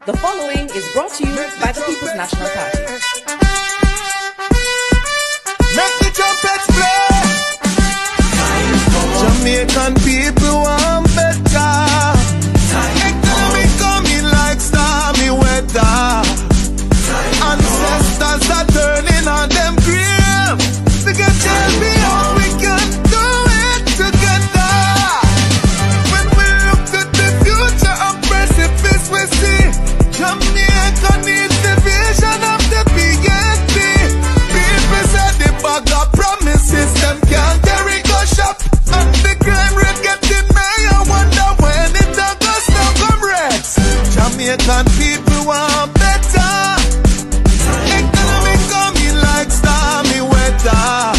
The following is brought to you by the People's National Party. Make the trumpets play. Jamaican people want better. Economy coming like stormy weather. Ancestors are turning on them grave. To get tell me how we can do it together. When we look at the future of precipice, we see Jamaica needs the vision of the PNP. People said the bag of promises, them can't carry go shop. And the crime rate getting high, I wonder when it all goes down, comrades. Jamaican people want better. Economy coming like stormy weather.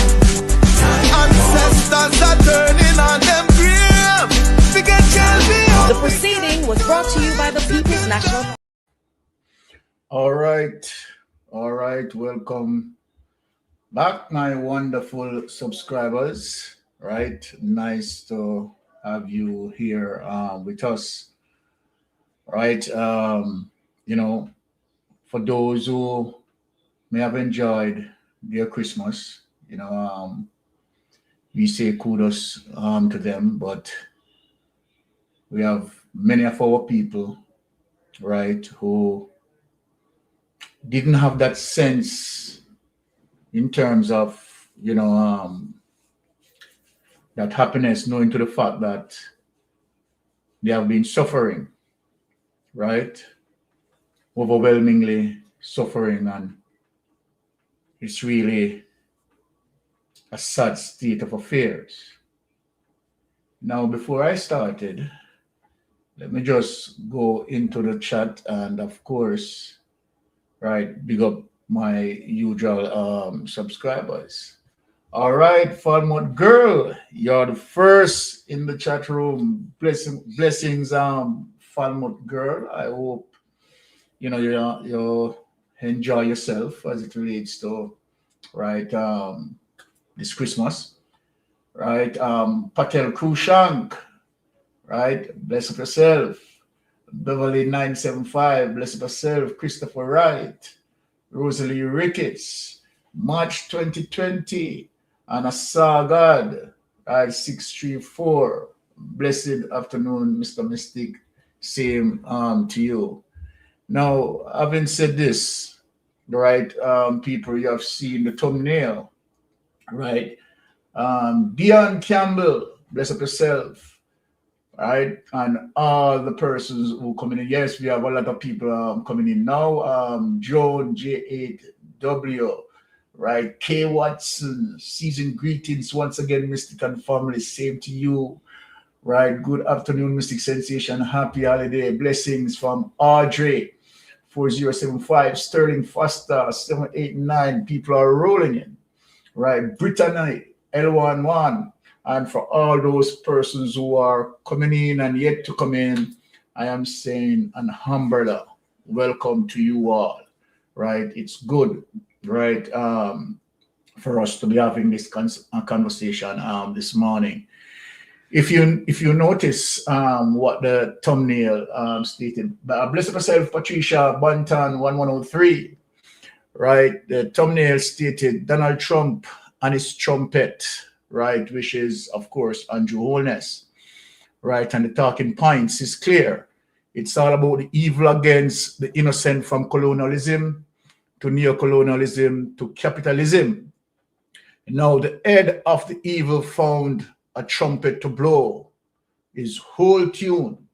Ancestors are turning on them grave. We can tell me how. The proceeding was brought to you by the People's National Party. All right, welcome back, my wonderful subscribers. Right, nice to have you here with us. Right, for those who may have enjoyed their Christmas, we say kudos to them, but we have many of our people, right, who didn't have that sense in terms of, that happiness, knowing to the fact that they have been suffering, right? Overwhelmingly suffering, and it's really a sad state of affairs. Now, before I started, let me just go into the chat and, of course, right, big up my usual subscribers. All right, Falmouth girl, you're the first in the chat room. Blessings, Falmouth girl. I hope you enjoy yourself as it relates to right this Christmas. Right, Patel Krushank, right? Bless up yourself. Beverly 975, bless up yourself. Christopher Wright, Rosalie Ricketts, March 2020. And a Seaga, 634. Blessed afternoon, Mr. Mystic. Same to you. Now, having said this, right, people, you have seen the thumbnail, right? Dion Campbell, bless up yourself, right? And all the persons who come in. Yes, we have a lot of people coming in now. Joan J8W. Right, K. Watson, season greetings once again, Mystic and family. Same to you. Right, good afternoon, Mystic Sensation. Happy holiday. Blessings from Audrey 4075, Sterling Foster 789. People are rolling in. Right, Brittany L11. And for all those persons who are coming in and yet to come in, I am saying an humble welcome to you all. Right, it's good. Right, for us to be having this conversation this morning. If you notice what the thumbnail stated, bless yourself, Patricia Banton 1103. Right, the thumbnail stated Donald Trump and his trumpet. Right, which is of course Andrew Holness. Right, and the talking points is clear. It's all about the evil against the innocent, from colonialism to neocolonialism, to capitalism. Now the head of the evil found a trumpet to blow, his whole tune,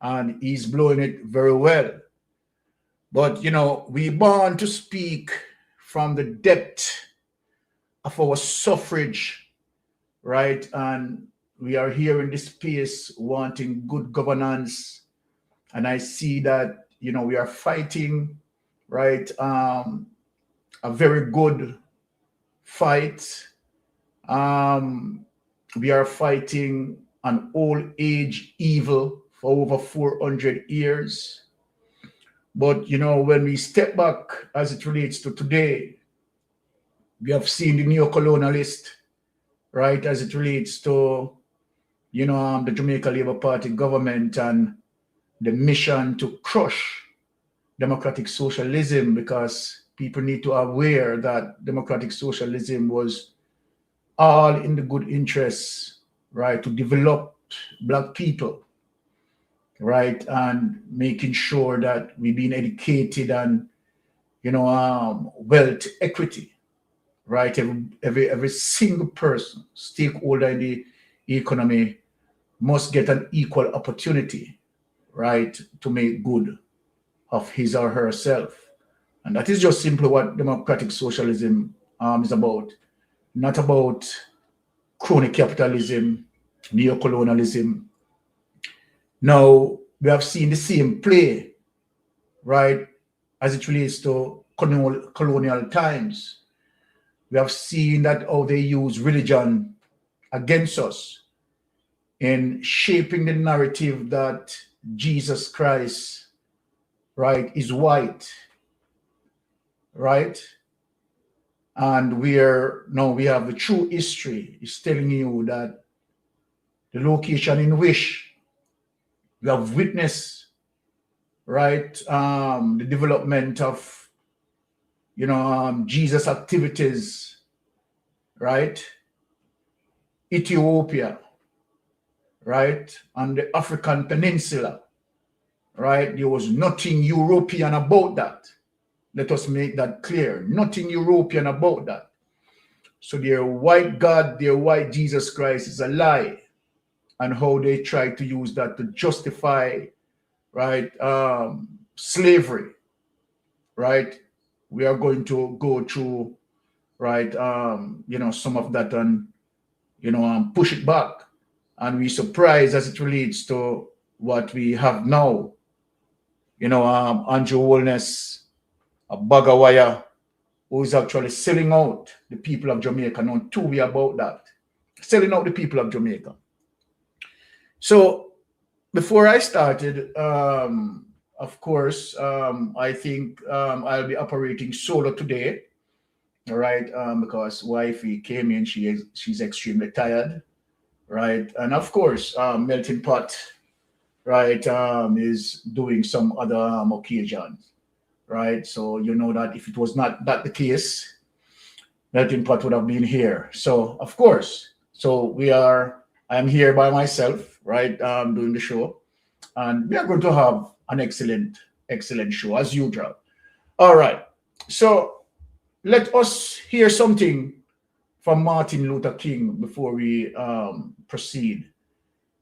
and he's blowing it very well. But we born to speak from the depth of our suffrage, right? And we are here in this space wanting good governance. And I see that, we are fighting, right, a very good fight. We are fighting an old age evil for over 400 years. But when we step back as it relates to today, we have seen the neo-colonialist, right, as it relates to the Jamaica Labour Party government and the mission to crush democratic socialism, because people need to be aware that democratic socialism was all in the good interests, right, to develop Black people, right, and making sure that we've been educated and, wealth equity, right? Every single person, stakeholder in the economy must get an equal opportunity, right, to make good of his or herself. And that is just simply what democratic socialism is about. Not about crony capitalism, neocolonialism. Now, we have seen the same play, right, as it relates to colonial times. We have seen that how they use religion against us in shaping the narrative that Jesus Christ, right, is white, right? And we have the true history is telling you that the location in which we have witnessed, right, the development of, Jesus activities, right, Ethiopia, right, on the African Peninsula, right, there was nothing European about that. Let us make that clear. Nothing European about that. So their white God, their white Jesus Christ is a lie, and how they try to use that to justify, right, slavery, right? We are going to go through, right, some of that and, push it back. And we surprised as it relates to what we have now. Andrew Holness, a Bagawaya, who is actually selling out the people of Jamaica. Now, too, we about that. Selling out the people of Jamaica. So, before I started, of course, I think I'll be operating solo today, all right, because wifey came in, she's extremely tired, right? And of course, Melting Pot, right, is doing some other occasions, right? So you know that if it was not that the case, Melting Pot would have been here. So of course, I'm here by myself, right, doing the show, and we are going to have an excellent show as usual. All right, so let us hear something from Martin Luther King before we proceed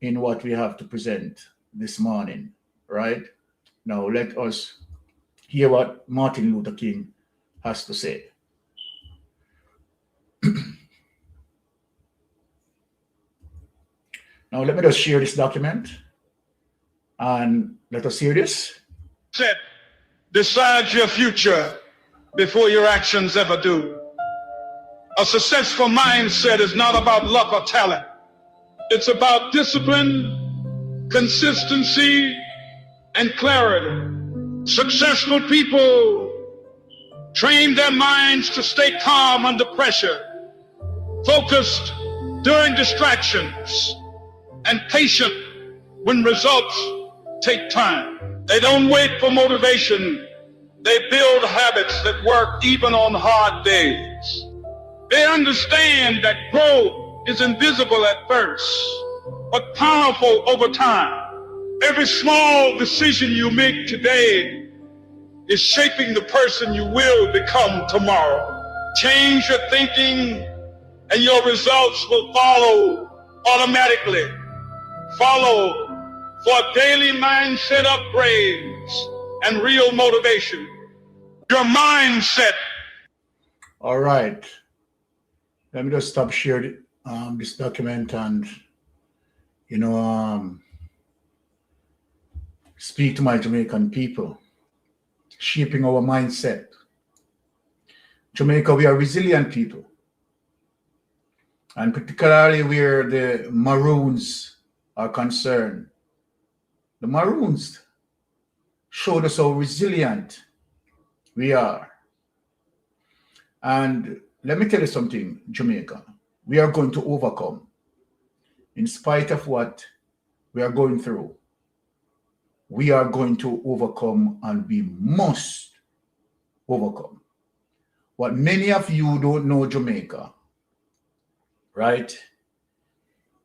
in what we have to present this morning, right? Now let us hear what Martin Luther King has to say. Now let me just share this document and let us hear this. Set decides your future before your actions ever do. A successful mindset is not about luck or talent. It's about discipline, consistency, and clarity. Successful people train their minds to stay calm under pressure, focused during distractions, and patient when results take time. They don't wait for motivation. They build habits that work even on hard days. They understand that growth is invisible at first, but powerful over time. Every small decision you make today is shaping the person you will become tomorrow. Change your thinking and your results will follow automatically. Follow for daily mindset upgrades and real motivation. Your mindset. All right. Let me just stop sharing this document and, speak to my Jamaican people, shaping our mindset. Jamaica, we are resilient people. And particularly where the Maroons are concerned. The Maroons showed us how resilient we are. And let me tell you something, Jamaica. We are going to overcome in spite of what we are going through. we are going to overcome, and we must overcome. What many of you don't know, Jamaica, right,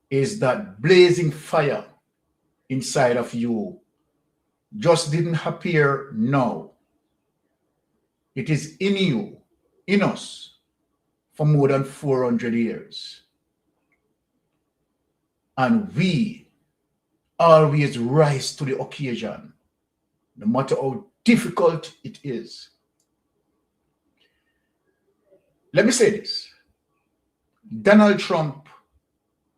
is that blazing fire inside of you just didn't appear now. It is in you, in us, for more than 400 years. And we always rise to the occasion, no matter how difficult it is. Let me say this. Donald Trump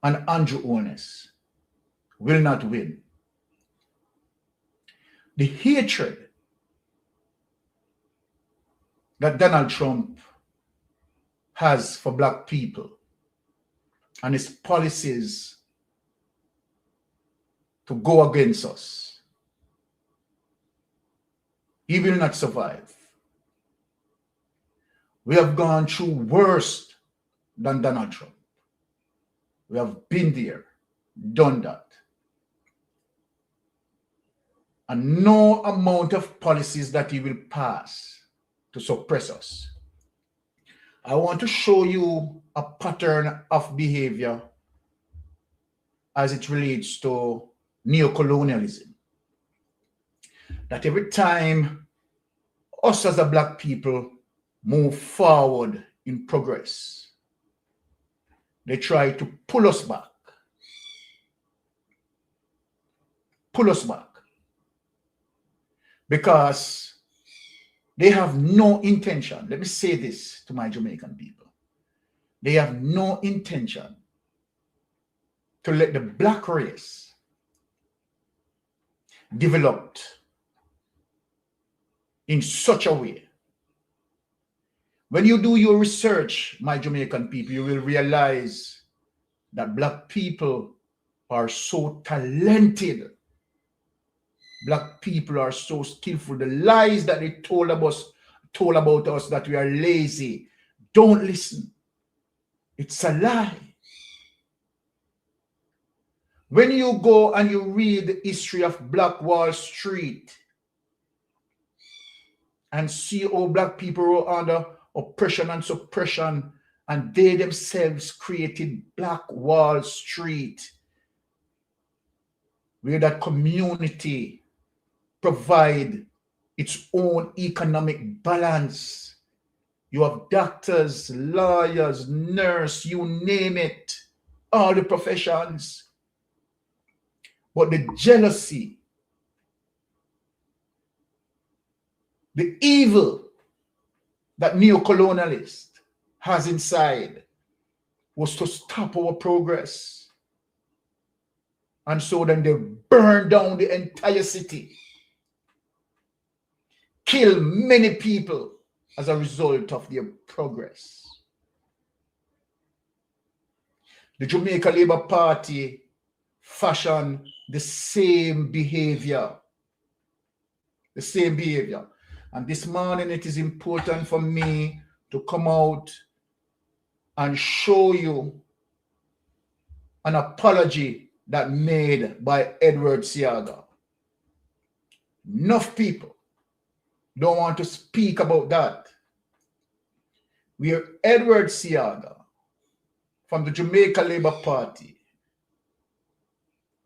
and Andrew Holness will not win. The hatred that Donald Trump has for black people and his policies to go against us, he will not survive. We have gone through worse than Donald Trump. We have been there, done that. And no amount of policies that he will pass to suppress us. I want to show you a pattern of behavior as it relates to neocolonialism. That every time us as a black people move forward in progress, they try to pull us back. Pull us back. Because they have no intention. Let me say this to my Jamaican people. They have no intention to let the black race develop in such a way. When you do your research, my Jamaican people, you will realize that black people are so talented. Black people are so skillful. The lies that they told about us that we are lazy, don't listen. It's a lie. When you go and you read the history of Black Wall Street and see how black people were under oppression and suppression, and they themselves created Black Wall Street, where that community provide its own economic balance. You have doctors, lawyers, nurses, you name it, all the professions. But the jealousy, the evil that neocolonialist has inside was to stop our progress. And so then they burn down the entire city, kill many people as a result of their progress. The Jamaica Labour Party fashioned the same behavior. The same behavior. And this morning it is important for me to come out and show you an apology that made by Edward Seaga. Enough people don't want to speak about that. Where Edward Seaga from the Jamaica Labour Party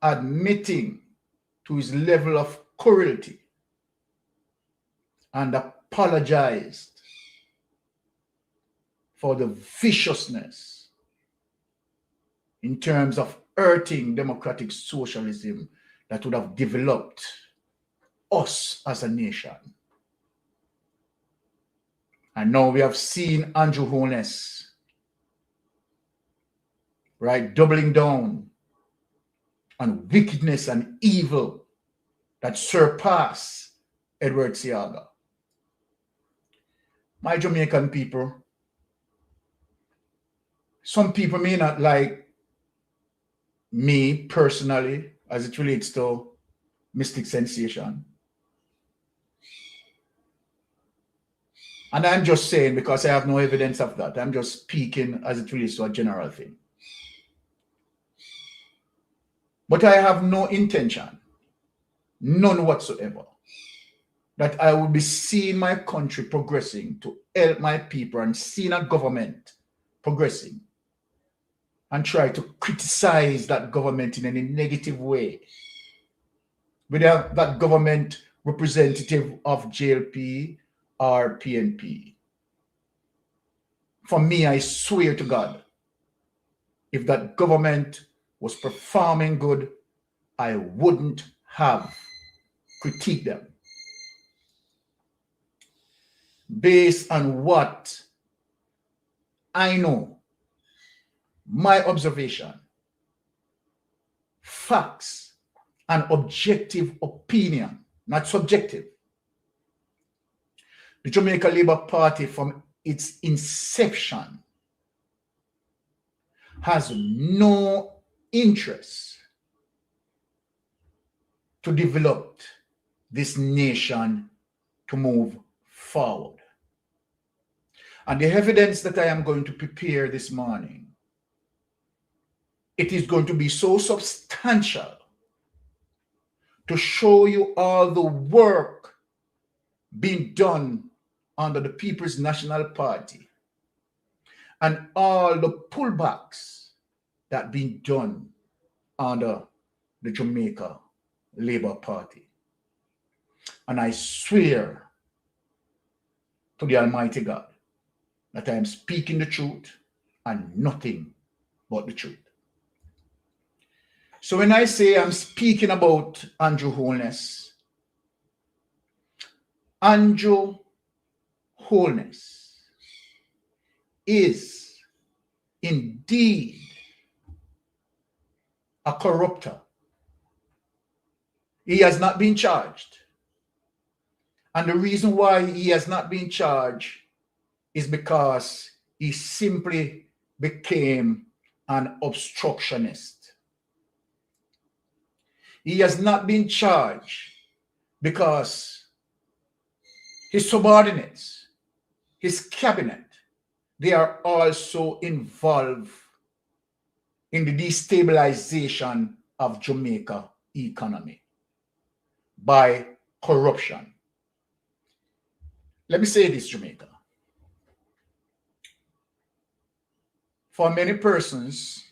admitting to his level of cruelty and apologized for the viciousness in terms of hurting democratic socialism that would have developed us as a nation. And now we have seen Andrew Holness, right, doubling down on wickedness and evil that surpass Edward Seaga. My Jamaican people, some people may not like me personally as it relates to Mystic Sensation. And I'm just saying, because I have no evidence of that, I'm just speaking as it relates to a general thing. But I have no intention none whatsoever, that I would be seeing my country progressing to help my people and seeing a government progressing and try to criticize that government in any negative way, whether that government representative of JLP or PNP. For me, I swear to God, if that government was performing good, I wouldn't have critiqued them. Based on what I know, my observation, facts, and objective opinion, not subjective. The Jamaica Labour Party, from its inception, has no interest to develop this nation to move forward. And the evidence that I am going to prepare this morning, it is going to be so substantial to show you all the work being done under the People's National Party and all the pullbacks that being done under the Jamaica Labour Party. And I swear to the Almighty God that I am speaking the truth and nothing but the truth. So when I say I'm speaking about Andrew Holness, Andrew Holness is indeed a corrupter. He has not been charged. And the reason why he has not been charged is because he simply became an obstructionist. He has not been charged because his subordinates, his cabinet, they are also involved in the destabilization of Jamaica economy by corruption. Let me say this, Jamaica. For many persons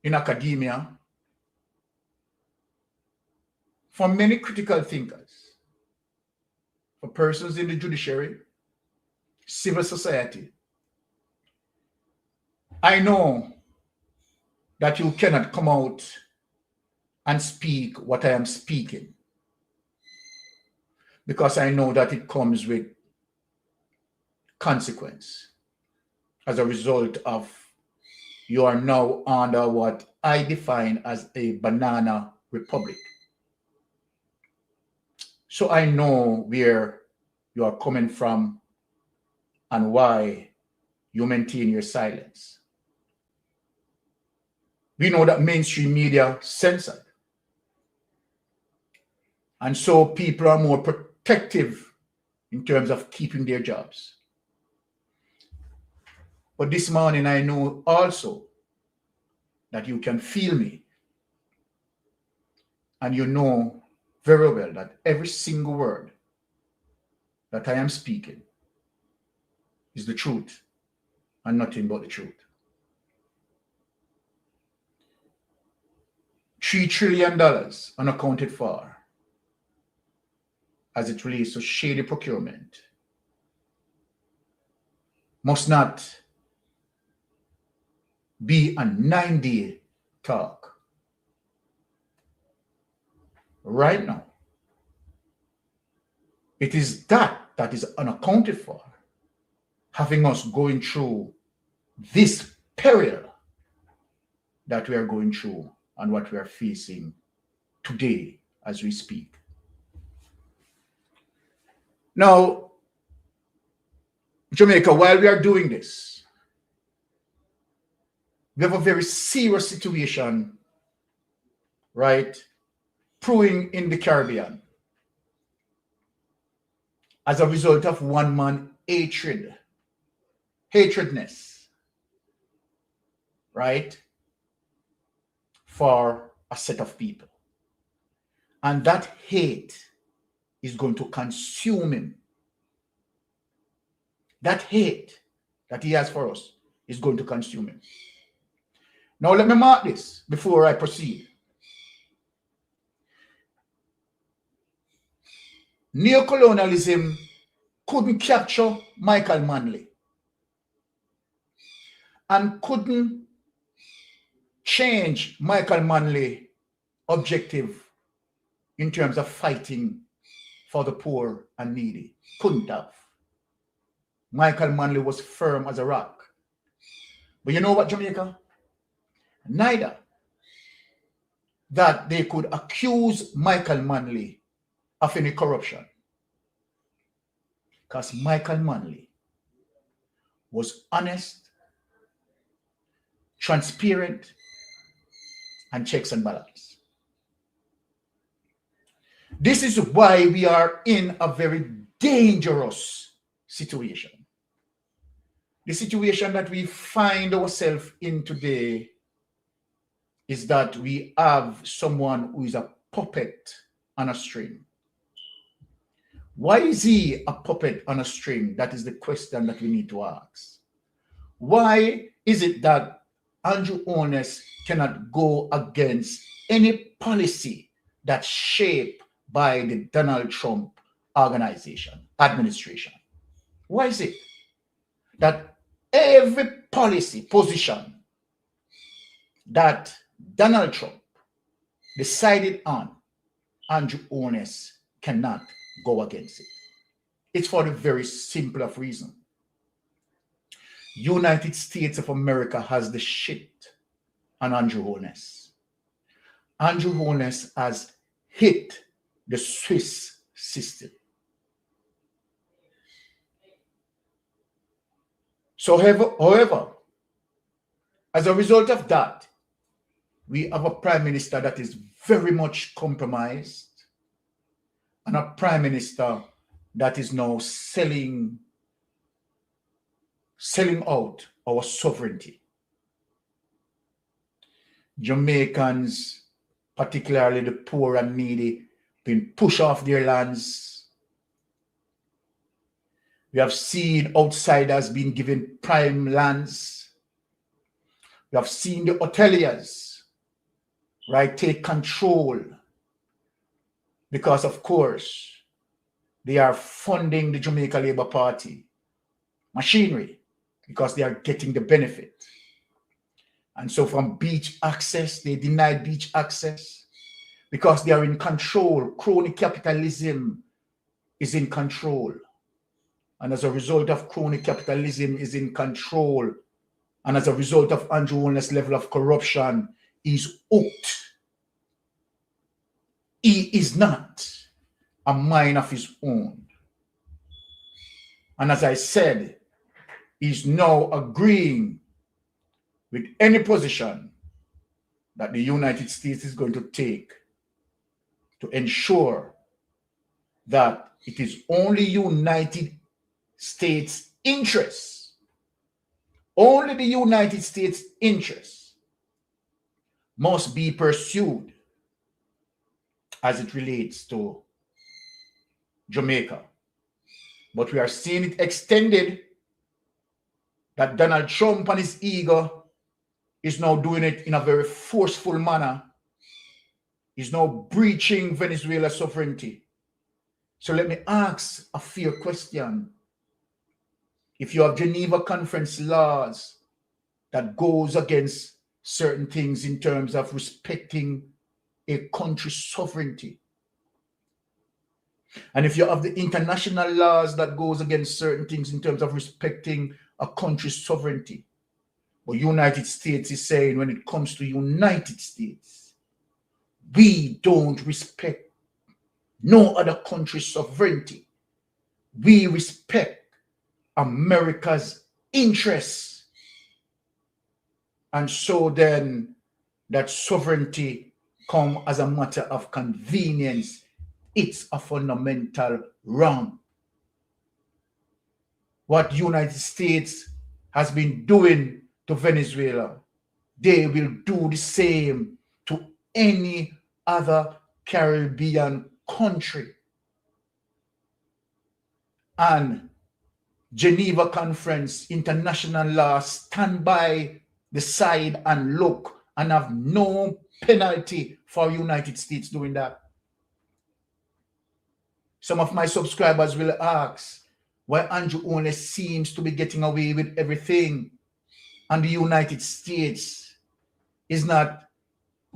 in academia, for many critical thinkers, for persons in the judiciary, civil society, I know that you cannot come out and speak what I am speaking, because I know that it comes with consequence as a result of you are now under what I define as a banana republic. So I know where you are coming from and why you maintain your silence. We know that mainstream media censored. And so people are more protective in terms of keeping their jobs. But this morning, I know also that you can feel me. And you know very well that every single word that I am speaking is the truth and nothing but the truth. $3 trillion unaccounted for as it relates to shady procurement must not be a 9-day talk. Right now, it is that is unaccounted for, having us going through this peril that we are going through and what we are facing today as we speak. Now, Jamaica, while we are doing this, we have a very serious situation, right, brewing in the Caribbean as a result of one man hatredness, right, for a set of people. And that hate is going to consume him. That hate that he has for us is going to consume him. Now let me mark this before I proceed. Neocolonialism couldn't capture Michael Manley and couldn't change Michael Manley's objective in terms of fighting for the poor and needy. Couldn't have. Michael Manley was firm as a rock. But you know what, Jamaica? Neither that they could accuse Michael Manley of any corruption. Because Michael Manley was honest, transparent, and checks and balance. This is why we are in a very dangerous situation. The situation that we find ourselves in today is that we have someone who is a puppet on a string. Why is he a puppet on a string? That is the question that we need to ask. Why is it that Andrew Holness cannot go against any policy that's shaped by the Donald Trump administration? Why is it that every policy position that Donald Trump decided on, Andrew Holness cannot go against it? It's for the very simple of reason. United States of America has the shit on Andrew Holness. Andrew Holness has hit the Swiss system. So, however, as a result of that, we have a prime minister that is very much compromised and a prime minister that is now selling out our sovereignty. Jamaicans, particularly the poor and needy, been pushed off their lands. We have seen outsiders being given prime lands. We have seen the hoteliers, right, take control because, of course, they are funding the Jamaica Labour Party machinery because they are getting the benefit. And so from beach access, they denied beach access because they are in control. Crony capitalism is in control. And as a result of crony capitalism is in control, and as a result of Andrew Holness' level of corruption, he's hooked. He is not a mind of his own. And as I said, he's now agreeing with any position that the United States is going to take to ensure that it is only United States interests, only the United States interests must be pursued as it relates to Jamaica. But we are seeing it extended, that Donald Trump and his ego is now doing it in a very forceful manner. He's now breaching Venezuela's sovereignty. So let me ask a fair question. If you have Geneva Conference laws that goes against certain things in terms of respecting a country's sovereignty, and if you have the international laws that goes against certain things in terms of respecting a country's sovereignty, but United States is saying when it comes to United States, we don't respect no other country's sovereignty. We respect America's interests. And so then that sovereignty come as a matter of convenience. It's a fundamental wrong. What United States has been doing to Venezuela, they will do the same to any other Caribbean country. And Geneva Conference, international law stand by the side and look and have no penalty for United States doing that. Some of my subscribers will ask why Andrew only seems to be getting away with everything and the United States is not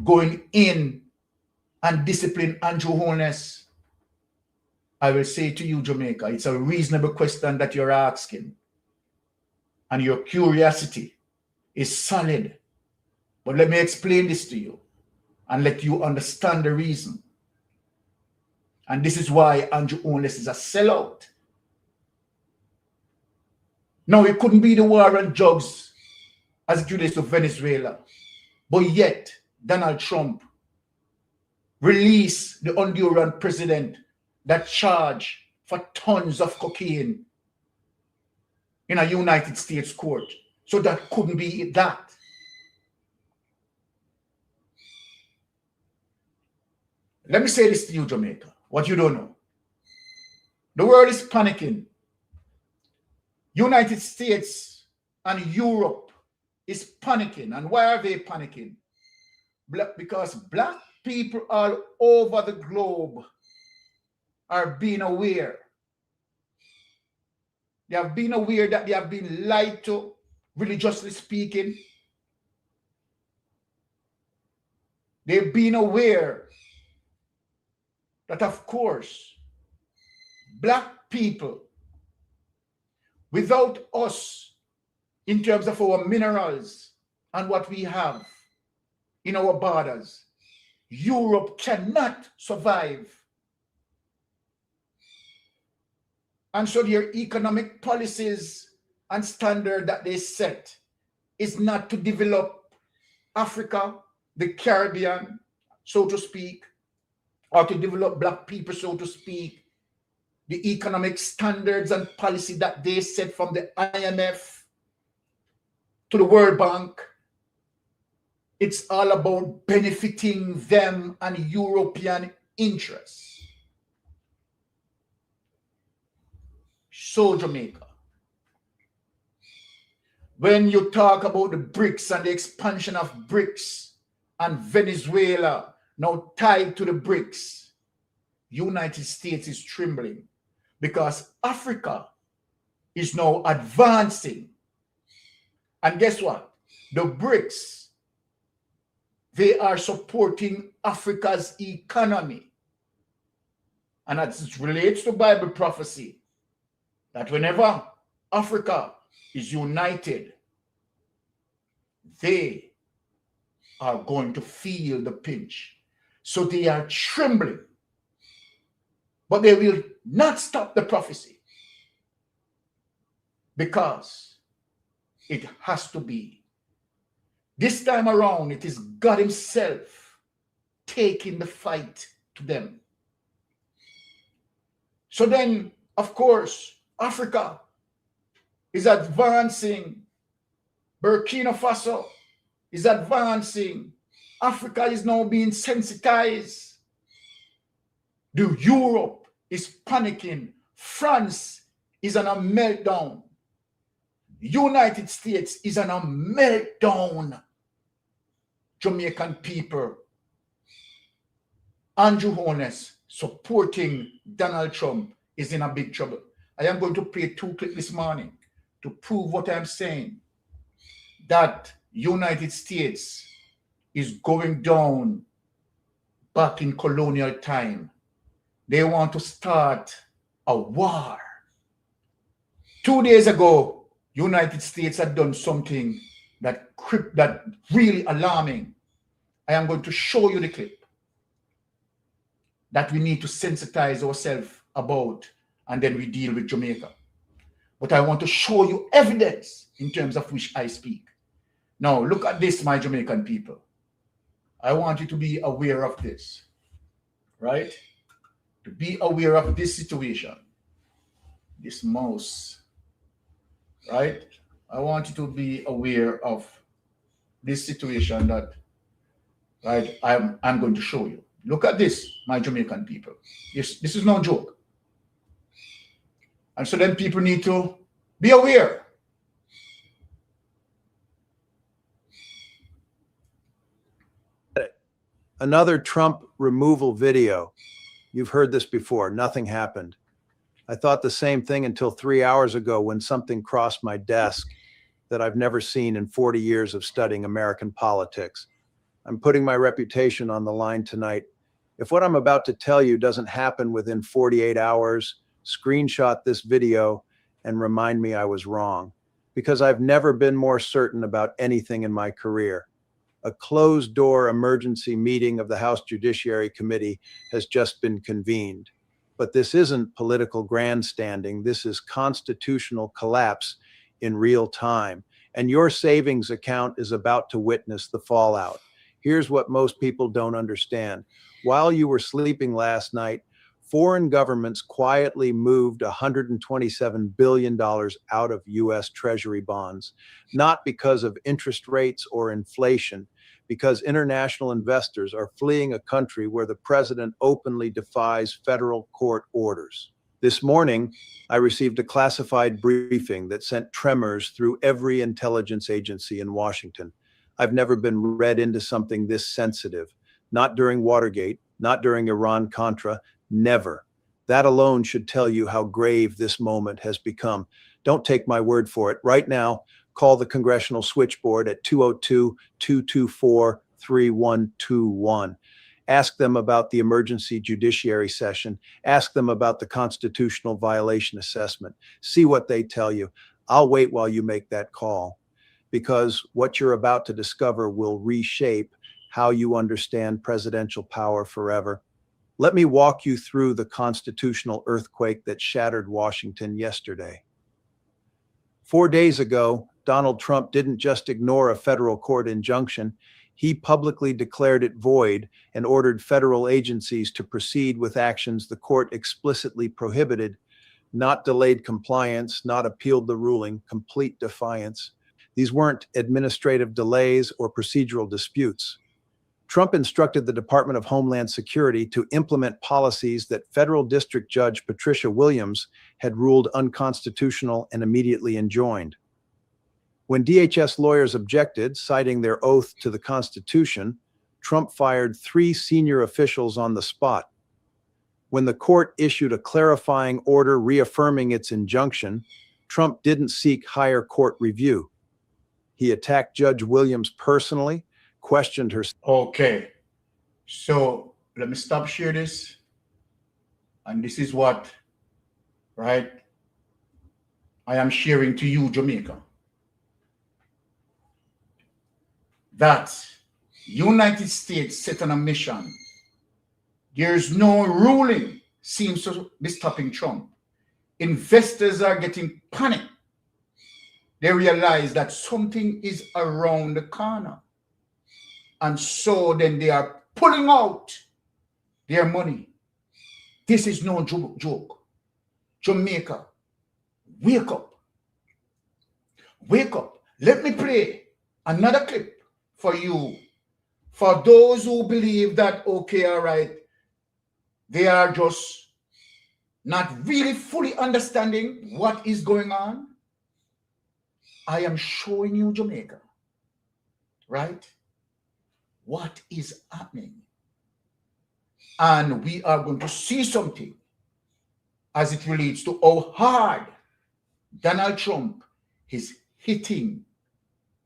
going in and discipline Andrew Holness. I will say to you, Jamaica, it's a reasonable question that you're asking. And your curiosity is solid. But let me explain this to you and let you understand the reason. And this is why Andrew Holness is a sellout. Now, it couldn't be the war on drugs as it relates to Venezuela. But yet, Donald Trump released the Honduran president that charged for tons of cocaine in a United States court. So that couldn't be that. Let me say this to you, Jamaica, what you don't know. The world is panicking. United States and Europe is panicking. And why are they panicking? Because black people all over the globe are being aware. They have been aware that they have been lied to, religiously speaking. They've been aware that, of course, black people, without us, in terms of our minerals and what we have in our borders, Europe cannot survive. And so their economic policies and standard that they set is not to develop Africa, the Caribbean, so to speak, or to develop black people, so to speak. The economic standards and policy that they set from the IMF to the World Bank, it's all about benefiting them and European interests. So, Jamaica, when you talk about the BRICS and the expansion of BRICS and Venezuela now tied to the BRICS, United States is trembling because Africa is now advancing. And guess what? The BRICS, they are supporting Africa's economy. And as it relates to Bible prophecy, that whenever Africa is united, they are going to feel the pinch. So they are trembling. But they will not stop the prophecy because it has to be. This time around, it is God himself taking the fight to them. So then, of course, Africa is advancing. Burkina Faso is advancing. Africa is now being sensitized. Europe is panicking. France is on a meltdown. United States is on a meltdown. Jamaican people. Andrew Holness supporting Donald Trump is in a big trouble. I am going to play 2 clips this morning to prove what I'm saying. That United States is going down back in colonial time. They want to start a war. 2 days ago, United States had done something that really alarming. I am going to show you the clip that we need to sensitize ourselves about, and then we deal with Jamaica. But I want to show you evidence in terms of which I speak. Now, look at this, my Jamaican people. I want you to be aware of this, right? To be aware of this situation, this mouse, right? I want you to be aware of this situation that, right, I'm going to show you. Look at this, my Jamaican people. This is no joke. And so then people need to be aware. Another Trump removal video. You've heard this before. Nothing happened. I thought the same thing until 3 hours ago when something crossed my desk that I've never seen in 40 years of studying American politics. I'm putting my reputation on the line tonight. If what I'm about to tell you doesn't happen within 48 hours, screenshot this video and remind me I was wrong, because I've never been more certain about anything in my career. A closed-door emergency meeting of the House Judiciary Committee has just been convened. But this isn't political grandstanding. This is constitutional collapse in real time. And your savings account is about to witness the fallout. Here's what most people don't understand. While you were sleeping last night, foreign governments quietly moved $127 billion out of US Treasury bonds, not because of interest rates or inflation, because international investors are fleeing a country where the president openly defies federal court orders. This morning, I received a classified briefing that sent tremors through every intelligence agency in Washington. I've never been read into something this sensitive, not during Watergate, not during Iran-Contra, never. That alone should tell you how grave this moment has become. Don't take my word for it. Right now, call the Congressional Switchboard at 202-224-3121. Ask them about the emergency judiciary session. Ask them about the constitutional violation assessment. See what they tell you. I'll wait while you make that call, because what you're about to discover will reshape how you understand presidential power forever. Let me walk you through the constitutional earthquake that shattered Washington yesterday. 4 days ago, Donald Trump didn't just ignore a federal court injunction. He publicly declared it void and ordered federal agencies to proceed with actions the court explicitly prohibited, not delayed compliance, not appealed the ruling, complete defiance. These weren't administrative delays or procedural disputes. Trump instructed the Department of Homeland Security to implement policies that Federal District Judge Patricia Williams had ruled unconstitutional and immediately enjoined. When DHS lawyers objected, citing their oath to the Constitution, Trump fired 3 senior officials on the spot. When the court issued a clarifying order reaffirming its injunction, Trump didn't seek higher court review. He attacked Judge Williams personally, questioned her. Okay, so let me stop share this. And this is what, right, I am sharing to you, Jamaica. That United States set on a mission. There's no ruling seems to be stopping Trump. Investors are getting panicked. They realize that something is around the corner. And so then they are pulling out their money. This is no joke. Jamaica, wake up. Wake up. Let me play another clip for you. For those who believe that, okay, all right, they are just not really fully understanding what is going on. I am showing you, Jamaica, right? What is happening? And we are going to see something as it relates to how hard Donald Trump is hitting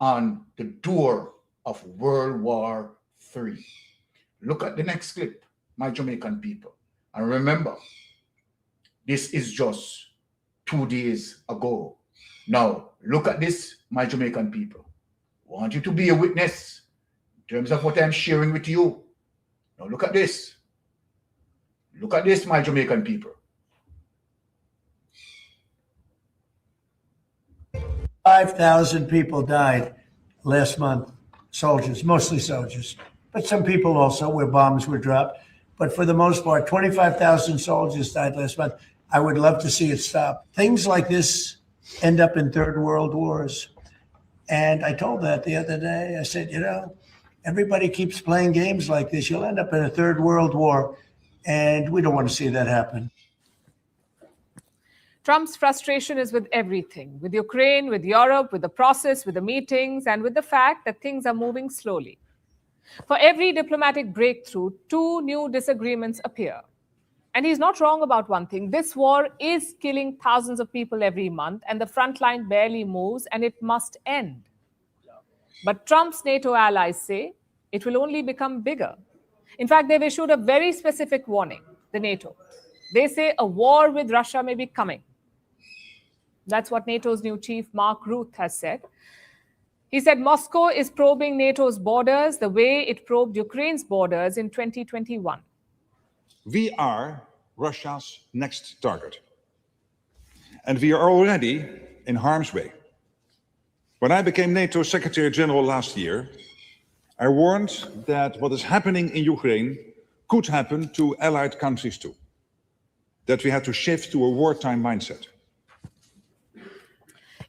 on the door of World War III. Look at the next clip, my Jamaican people. And remember, this is just 2 days ago. Now, look at this, my Jamaican people. I want you to be a witness in terms of what I'm sharing with you. Now, look at this. Look at this, my Jamaican people. 5,000 people died last month, soldiers, mostly soldiers, but some people also where bombs were dropped. But for the most part, 25,000 soldiers died last month. I would love to see it stop. Things like this end up in third world wars. And I told that the other day. I said, you know, Everybody keeps playing games like this. You'll end up in a third world war, and we don't want to see that happen. Trump's frustration is with everything, with Ukraine, with Europe, with the process, with the meetings, and with the fact that things are moving slowly. For every diplomatic breakthrough, 2 new disagreements appear. And he's not wrong about one thing. This war is killing thousands of people every month, and the front line barely moves, and it must end. But Trump's NATO allies say it will only become bigger. In fact, they've issued a very specific warning, the NATO. They say a war with Russia may be coming. That's what NATO's new chief, Mark Rutte, has said. He said Moscow is probing NATO's borders the way it probed Ukraine's borders in 2021. We are Russia's next target. And we are already in harm's way. When I became NATO Secretary General last year, I warned that what is happening in Ukraine could happen to allied countries too. That we had to shift to a wartime mindset.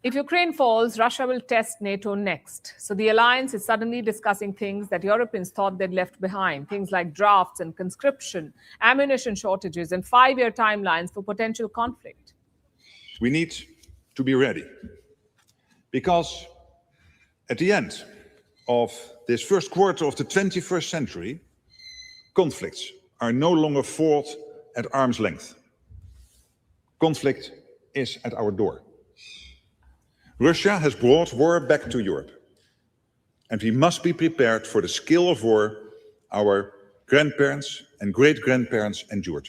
If Ukraine falls, Russia will test NATO next. So the alliance is suddenly discussing things that Europeans thought they'd left behind, things like drafts and conscription, ammunition shortages, and 5-year timelines for potential conflict. We need to be ready. Because at the end of this first quarter of the 21st century, conflicts are no longer fought at arm's length. Conflict is at our door. Russia has brought war back to Europe. And we must be prepared for the scale of war our grandparents and great-grandparents endured.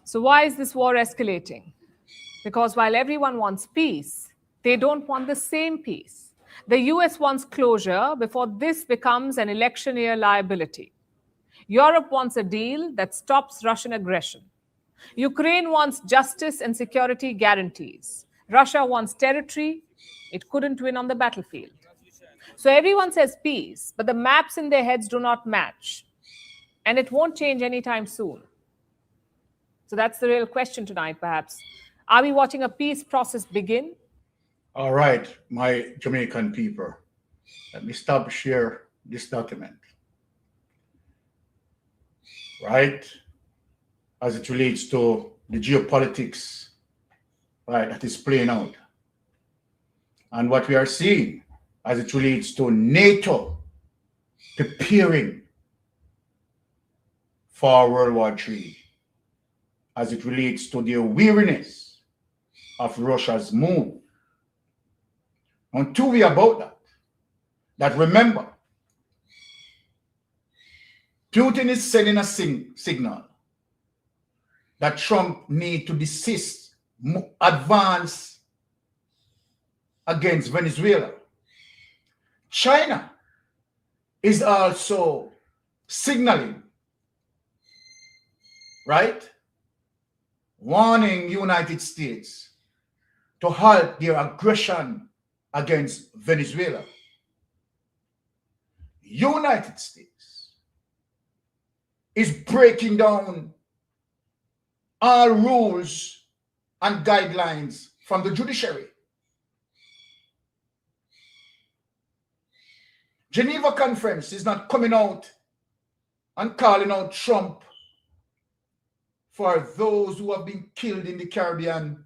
So why is this war escalating? Because while everyone wants peace, they don't want the same peace. The US wants closure before this becomes an election year liability. Europe wants a deal that stops Russian aggression. Ukraine wants justice and security guarantees. Russia wants territory it couldn't win on the battlefield. So everyone says peace, but the maps in their heads do not match. And it won't change anytime soon. So that's the real question tonight, perhaps. Are we watching a peace process begin? All right, my Jamaican people, let me stop share this document. Right? As it relates to the geopolitics, right, that is playing out. And what we are seeing as it relates to NATO preparing for World War III, as it relates to the awareness of Russia's move. And two, we about that remember, Putin is sending a signal that Trump need to desist, advance against Venezuela. China is also signaling, right, warning United States to halt their aggression against Venezuela. United States is breaking down all rules and guidelines from the judiciary. Geneva Conference is not coming out and calling out Trump for those who have been killed in the Caribbean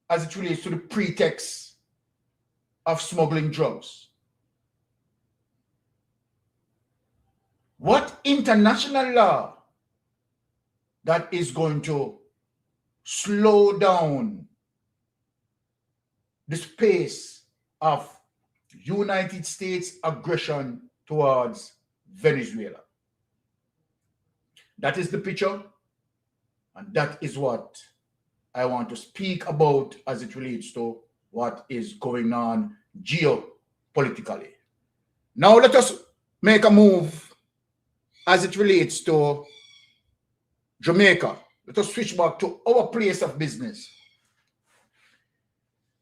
as it relates to the pretext of smuggling drugs. What international law that is going to slow down the pace of United States aggression towards Venezuela? That is the picture, and that is what I want to speak about as it relates to what is going on geopolitically. Now let us make a move as it relates to Jamaica. Let us switch back to our place of business.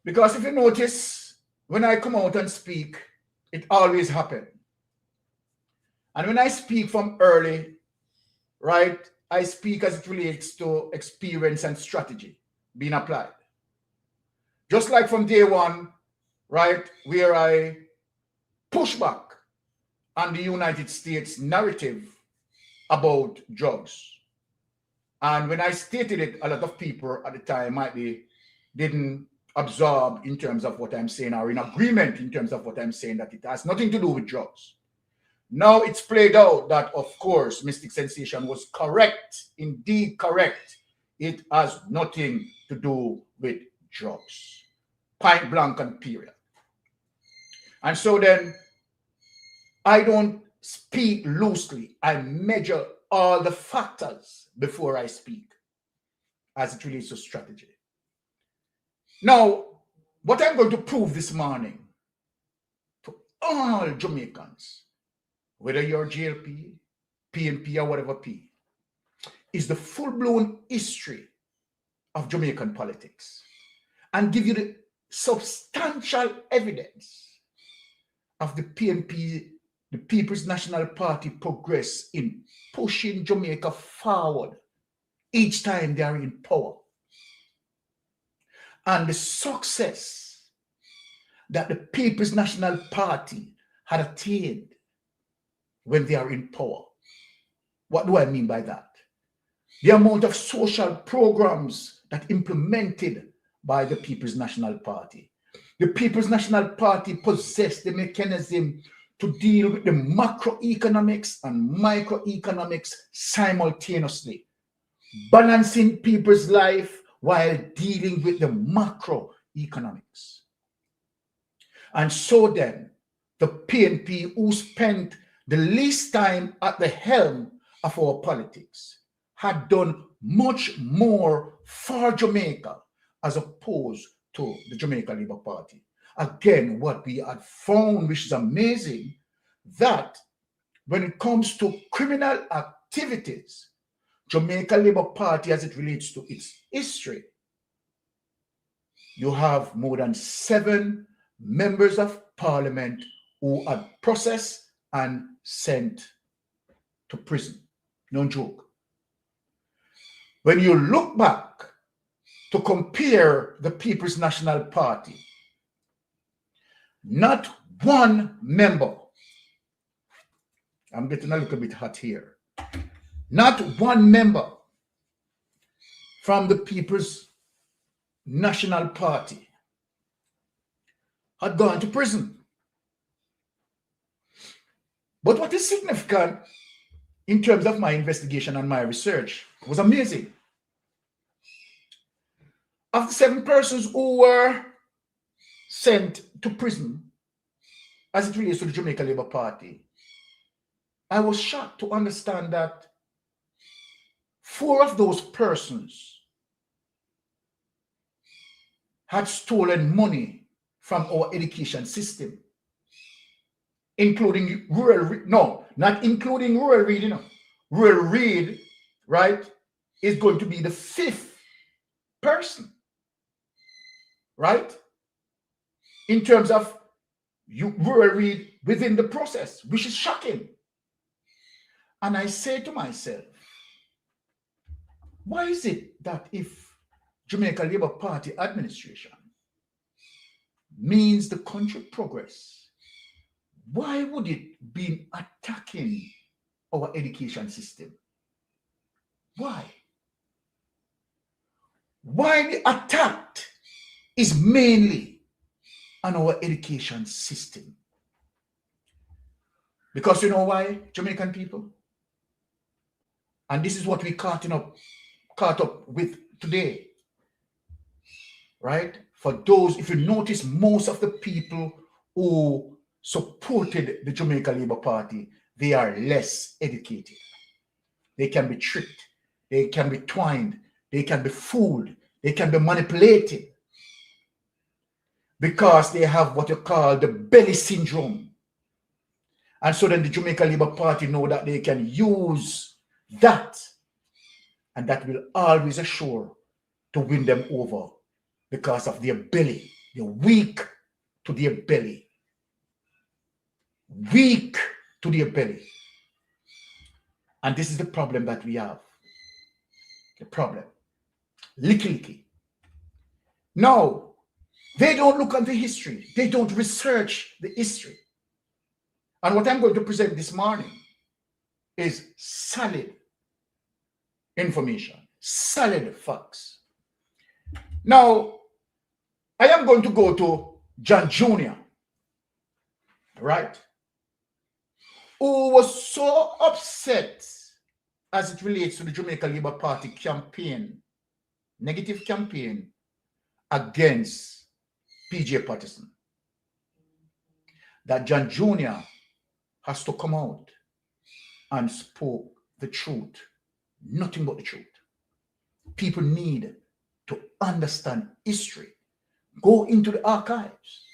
Because if you notice, when I come out and speak, it always happens. And when I speak from early, right, I speak as it relates to experience and strategy being applied. Just like from day one, right, where I pushback on the United States narrative about drugs. And when I stated it, a lot of people at the time didn't absorb in terms of what I'm saying, or in agreement in terms of what I'm saying, that it has nothing to do with drugs. Now it's played out that, of course, Mystic Sensation was correct, indeed correct. It has nothing to do with drugs. Point blank and period. And so then, I don't speak loosely. I measure all the factors before I speak as it relates to strategy. Now, what I'm going to prove this morning to all Jamaicans, whether you're JLP, PNP, or whatever P, is the full-blown history of Jamaican politics, and give you the substantial evidence of the PNP, the People's National Party, progress in pushing Jamaica forward each time they are in power, and the success that the People's National Party had attained when they are in power. What do I mean by that? The amount of social programs that implemented by the People's National Party. The People's National Party possessed the mechanism to deal with the macroeconomics and microeconomics simultaneously, balancing people's life while dealing with the macroeconomics. And so then, the PNP, who spent the least time at the helm of our politics, had done much more for Jamaica as opposed to the Jamaica Labour Party. Again, what we had found, which is amazing, that when it comes to criminal activities, Jamaica Labour Party, as it relates to its history, you have more than 7 members of parliament who are processed and sent to prison. No joke. When you look back to compare the People's National Party, not one member, I'm getting a little bit hot here, not one member from the People's National Party had gone to prison. But what is significant in terms of my investigation and my research was amazing. Of the 7 persons who were sent to prison as it relates to the Jamaica Labour Party, I was shocked to understand that 4 of those persons had stolen money from our education system, including not including rural read, Rural read, right, is going to be the 5th person, right, in terms of rural read within the process, which is shocking. And I say to myself, why is it that if Jamaica Labour Party administration means the country progress, why would it be attacking our education system? Why? Why the attack is mainly on our education system? Because you know why, Jamaican people? And this is what we caught up with today, right? For those, if you notice, most of the people who supported the Jamaica Labour Party, they are less educated. They can be tricked, they can be twined, they can be fooled, they can be manipulated, because they have what you call the belly syndrome. And so then the Jamaica Labour Party know that they can use that, and that will always assure to win them over because of their belly. They're weak to their belly. Weak to their belly. And this is the problem that we have. The problem. Licky. No, they don't look at the history. They don't research the history. And what I'm going to present this morning is solid information, solid facts. Now, I am going to go to John Jr., right, who was so upset as it relates to the Jamaica Labour Party campaign, negative campaign against PJ Patterson, that John Jr. has to come out and spoke the truth, nothing but the truth. People need to understand history. Go into the archives.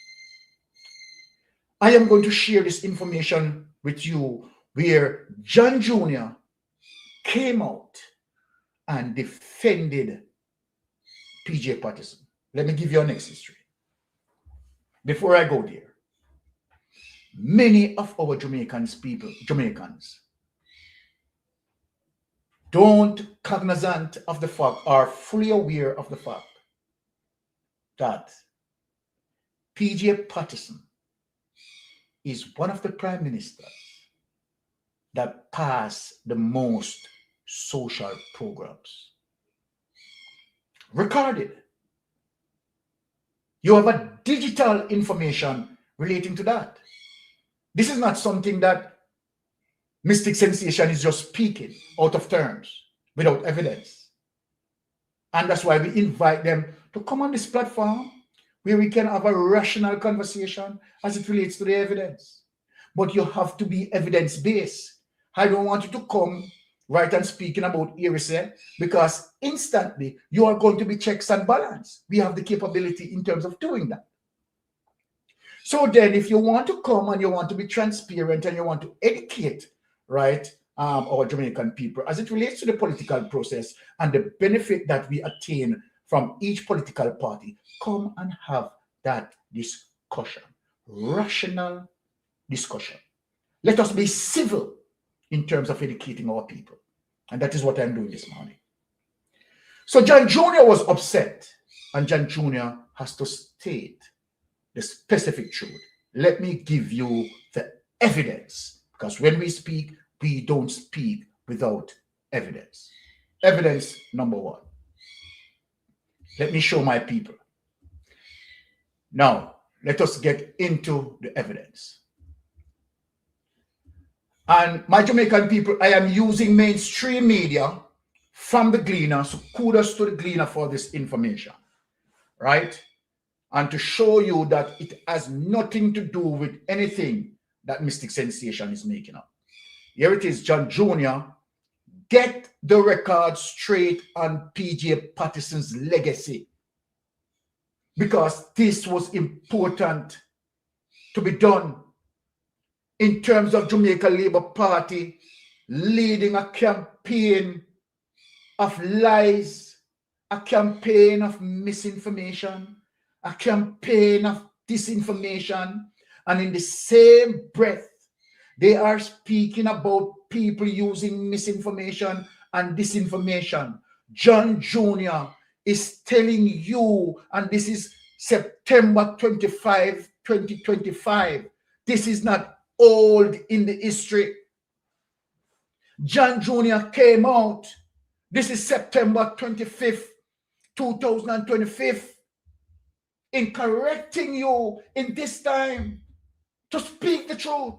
I am going to share this information with you where John Jr. came out and defended PJ Patterson. Let me give you our next history. Before I go there, many of our Jamaicans don't cognizant of the fact, are fully aware of the fact that PJ Patterson is one of the prime ministers that pass the most social programs. Recorded. You have a digital information relating to that. This is not something that Mystic Sensation is just speaking out of terms without evidence. And that's why we invite them to come on this platform where we can have a rational conversation as it relates to the evidence. But you have to be evidence-based. I don't want you to come right and speaking about heresy, because instantly you are going to be checks and balance. We have the capability in terms of doing that. So then if you want to come and you want to be transparent and you want to educate, right, our Jamaican people as it relates to the political process and the benefit that we attain from each political party, come and have that discussion, rational discussion. Let us be civil in terms of educating our people. And that is what I'm doing this morning. So John Jr. was upset, and John Jr. has to state the specific truth. Let me give you the evidence, because when we speak, we don't speak without evidence. Evidence number one. Let me show my people. Now, let us get into the evidence. And my Jamaican people, I am using mainstream media from the Gleaner, so kudos to the Gleaner for this information, right? And to show you that it has nothing to do with anything that Mystic Sensation is making up. Here it is, John Jr. Get the record straight on PJ Patterson's legacy, because this was important to be done in terms of Jamaica Labour Party leading a campaign of lies, a campaign of misinformation, a campaign of disinformation, and in the same breath, they are speaking about people using misinformation and disinformation. John Jr. is telling you, and this is September 25, 2025. This is not old in the history. John Jr. came out. This is September 25th, 2025, in correcting you in this time to speak the truth.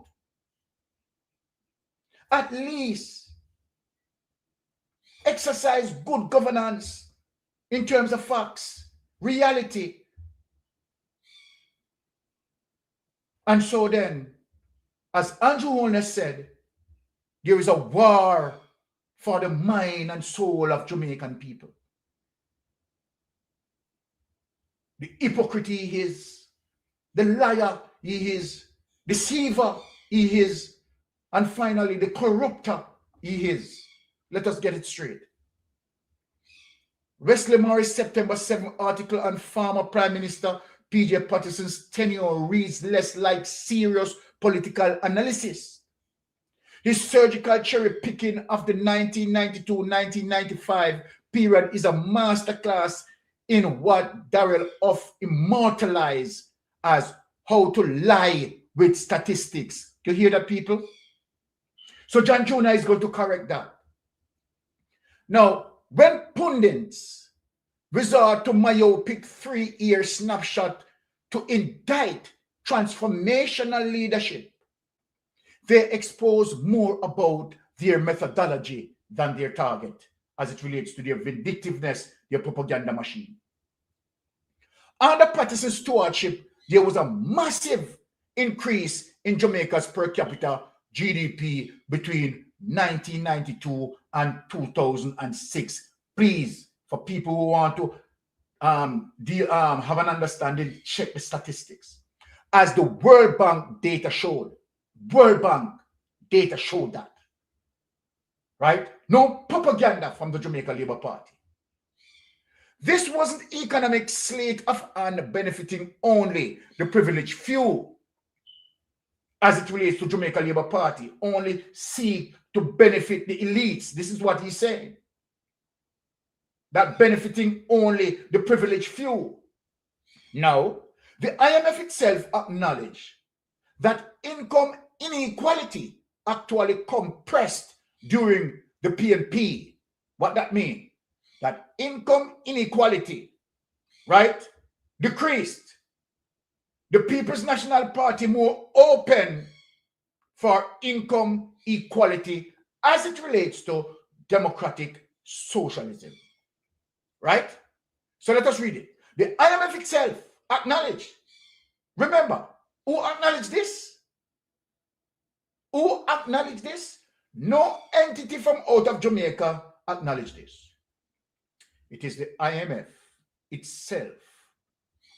At least exercise good governance in terms of facts, reality. And so then, as Andrew Holness said, there is a war for the mind and soul of Jamaican people. The hypocrite he is, the liar he is, deceiver he is, and finally the corrupter he is. Let us get it straight. Wesley Morris' September 7 article on former Prime Minister PJ Patterson's tenure reads less like serious political analysis. His surgical cherry picking of the 1992-1995 period is a masterclass in what Darrell Huff immortalized as how to lie with statistics You hear that, people? So John Jonah is going to correct that. Now, when pundits resort to myopic 3-year snapshot to indict transformational leadership, they expose more about their methodology than their target as it relates to their vindictiveness, their propaganda machine. Under Patterson's stewardship, there was a massive increase in Jamaica's per capita GDP between 1992 and 2006. Please, for people who want to have an understanding, check the statistics. As the World Bank data showed, that. Right? No propaganda from the Jamaica Labour Party. This wasn't economic sleight of hand benefiting only the privileged few. As it relates to Jamaica Labour Party, only seek to benefit the elites. This is what he's saying. That benefiting only the privileged few. Now, the IMF itself acknowledged that income inequality actually compressed during the PNP. What that means? That income inequality, right, decreased. The People's National Party more open for income equality as it relates to democratic socialism, right? So let us read it. The IMF itself acknowledged. Remember, who acknowledged this? Who acknowledged this? No entity from out of Jamaica acknowledged this. It is the IMF itself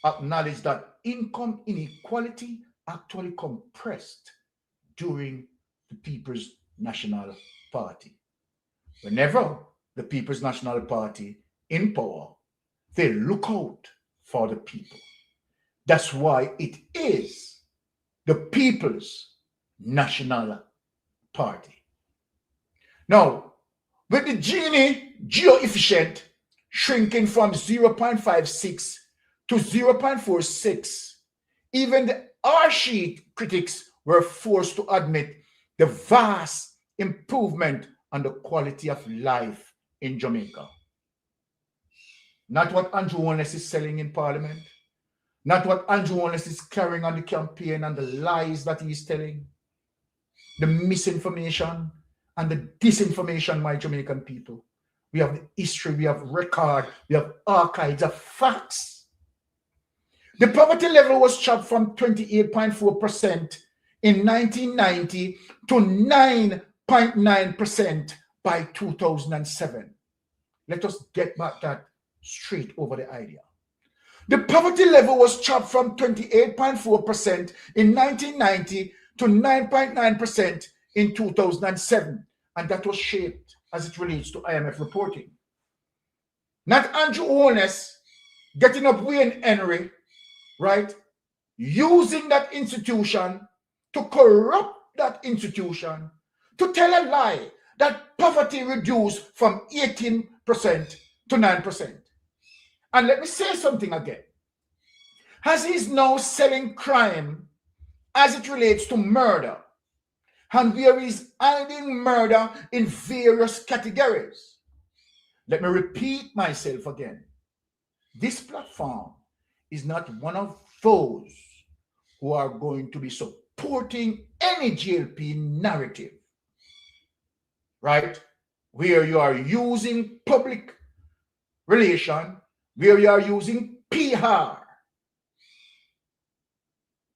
acknowledged that income inequality actually compressed during the People's National Party. Whenever the People's National Party in power, they look out for the people. That's why it is the People's National Party. Now, with the Gini geo-efficient shrinking from 0.56 to 0.46, even the R-sheet critics were forced to admit the vast improvement on the quality of life in Jamaica. Not what Andrew Holness is selling in Parliament, not what Andrew Holness is carrying on the campaign and the lies that he's telling, the misinformation and the disinformation, my Jamaican people. We have the history, we have record, we have archives of facts. The poverty level was chopped from 28.4% in 1990 to 9.9% by 2007. Let us get back that straight over the idea. The poverty level was chopped from 28.4% in 1990 to 9.9% in 2007. And that was shaped as it relates to IMF reporting. Not Andrew Holness getting up Wayne Henry, right? Using that institution to corrupt that institution, to tell a lie that poverty reduced from 18% to 9%. And let me say something again. As he's now selling crime as it relates to murder, and where he's hiding murder in various categories. Let me repeat myself again. This platform is not one of those who are going to be supporting any GLP narrative, right? Where you are using public relation, where you are using PR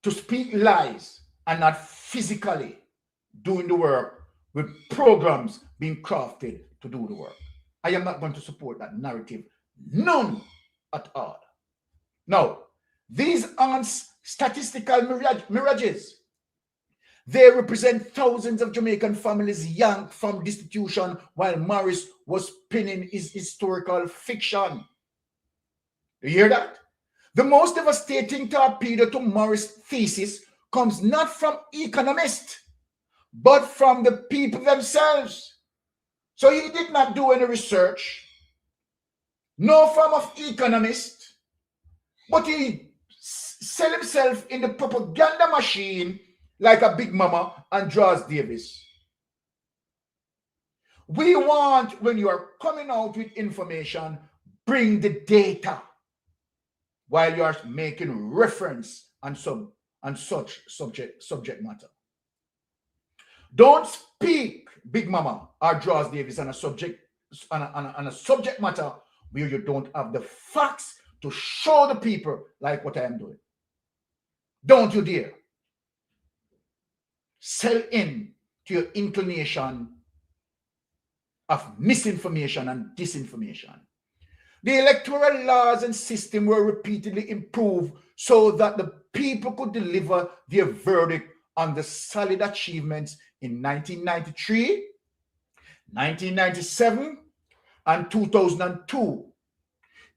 to speak lies and not physically doing the work with programs being crafted to do the work. I am not going to support that narrative, none at all. Now, these aren't statistical mirages. They represent thousands of Jamaican families yanked from destitution while Morris was penning his historical fiction. You hear that? The most devastating torpedo to Morris' thesis comes not from economists, but from the people themselves. So he did not do any research, no form of economist, but he set himself in the propaganda machine like a Big Mama and Draws Davis. We want, when you are coming out with information, bring the data while you are making reference on such subject matter. Don't speak, Big Mama or Draws Davis, on a subject matter where you don't have the facts to show the people, like what I am doing. Don't you dare sell in to your inclination of misinformation and disinformation. The electoral laws and system were repeatedly improved so that the people could deliver their verdict on the solid achievements in 1993, 1997, and 2002.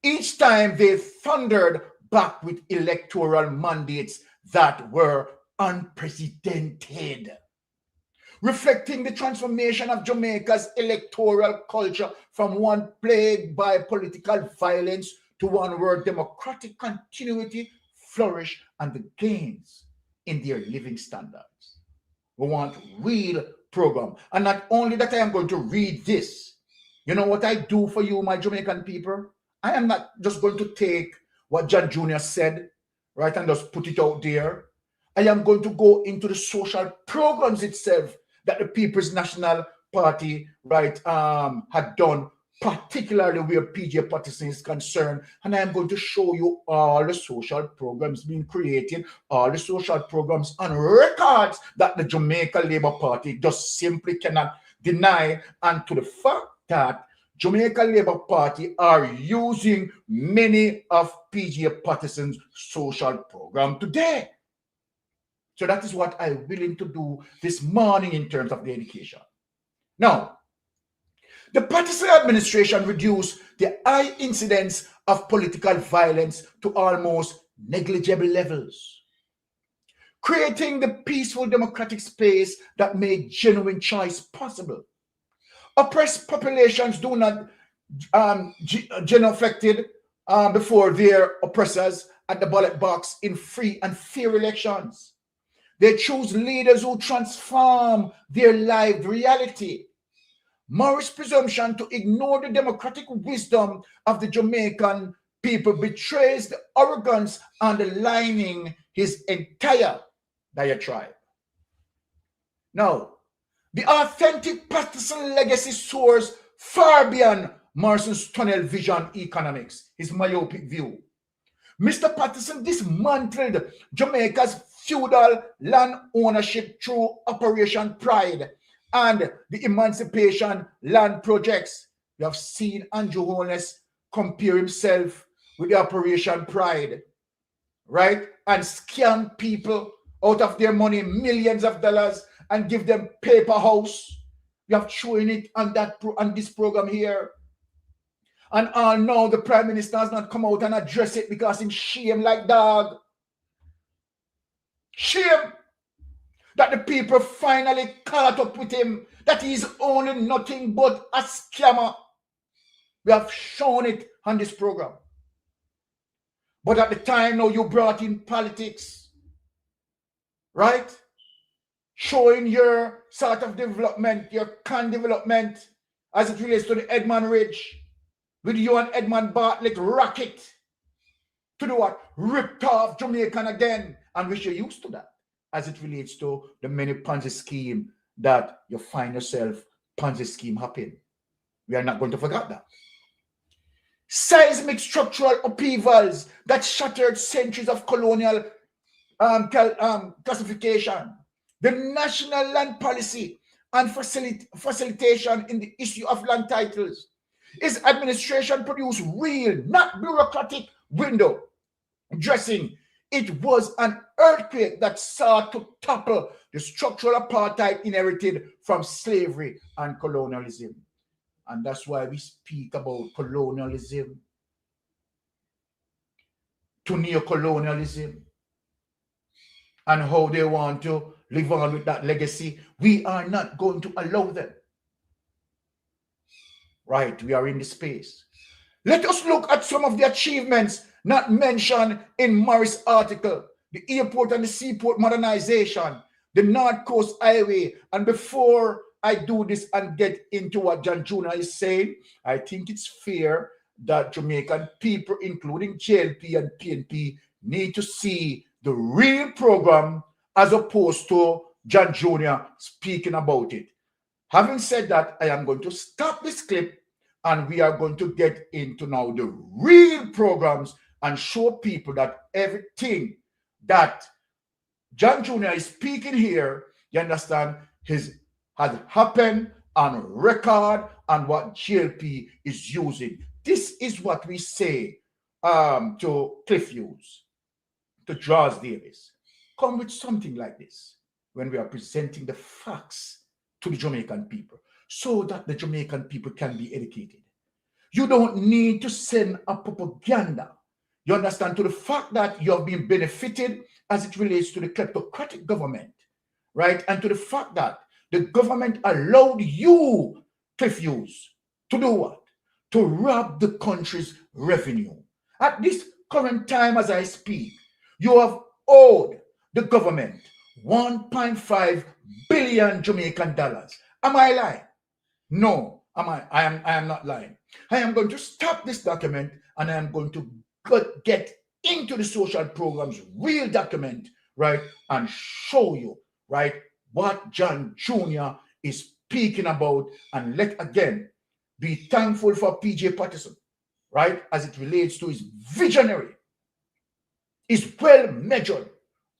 Each time they thundered back with electoral mandates that were unprecedented, reflecting the transformation of Jamaica's electoral culture from one plagued by political violence to one where democratic continuity flourished and the gains in their living standards. We want real program. And not only that, I am going to read this. You know what I do for you, my Jamaican people? I am not just going to take what John Jr. said, right, and just put it out there. I am going to go into the social programs itself that the People's National Party, right, had done, particularly where PJ Patterson is concerned. And I am going to show you all the social programs being created, all the social programs on records that the Jamaica Labour Party just simply cannot deny. And to the fact that Jamaica Labour Party are using many of PJ Patterson's social program today. So that is what I'm willing to do this morning in terms of the education. Now, the Patterson administration reduced the high incidence of political violence to almost negligible levels, creating the peaceful democratic space that made genuine choice possible. Oppressed populations do not genuflected before their oppressors at the ballot box in free and fair elections. They choose leaders who transform their lived reality. Morris' presumption to ignore the democratic wisdom of the Jamaican people betrays the arrogance underlining his entire diatribe. Now, the authentic Patterson legacy soars far beyond Morrison's tunnel vision economics, his myopic view. Mr. Patterson dismantled Jamaica's feudal land ownership through Operation Pride and the Emancipation Land Projects. You have seen Andrew Holness compare himself with the Operation Pride, right? And scam people out of their money, millions of dollars, and give them paper house. You have shown it on this program here. And now the Prime Minister has not come out and address it because he's shame like dog. Shame that the people finally caught up with him, that he is only nothing but a scammer. We have shown it on this program. But at the time now you brought in politics, right? Showing your sort of development, your can development as it relates to the Edmund Ridge, with you and Edmund Bartlett racket to do what? Ripped off Jamaican again, and which you're used to that as it relates to the many Ponzi scheme that you find yourself Ponzi scheme happen. We are not going to forget that. Seismic structural upheavals that shattered centuries of colonial classification. The national land policy and facilitation in the issue of land titles. His administration produced real, not bureaucratic window dressing. It was an earthquake that sought to topple the structural apartheid inherited from slavery and colonialism. And that's why we speak about colonialism to neocolonialism and how they want to live on with that legacy. We are not going to allow them. Right, we are in the space. Let us look at some of the achievements not mentioned in Morris' article. The airport and the seaport modernization, the North Coast Highway. And before I do this and get into what John Jr. is saying, I think it's fair that Jamaican people, including JLP and PNP, need to see the real program as opposed to John Jr. speaking about it. Having said that, I am going to stop this clip and we are going to get into now the real programs and show people that everything that John Jr. is speaking here, you understand, has happened on record and what JLP is using. This is what we say to Cliff Hughes, to George Davis. Come with something like this when we are presenting the facts to the Jamaican people so that the Jamaican people can be educated. You don't need to send a propaganda, you understand, to the fact that you have been benefited as it relates to the kleptocratic government, right? And to the fact that the government allowed you, Cliff Hughes, to do what? To rob the country's revenue. At this current time as I speak, you have owed the government 1.5 billion Jamaican dollars. Am I lying? No, I am not lying. I am going to stop this document and I am going to get into the social programs real document, right, and show you, right, what John Jr. is speaking about. And let again be thankful for PJ Patterson, right, as it relates to his visionary, his well-measured,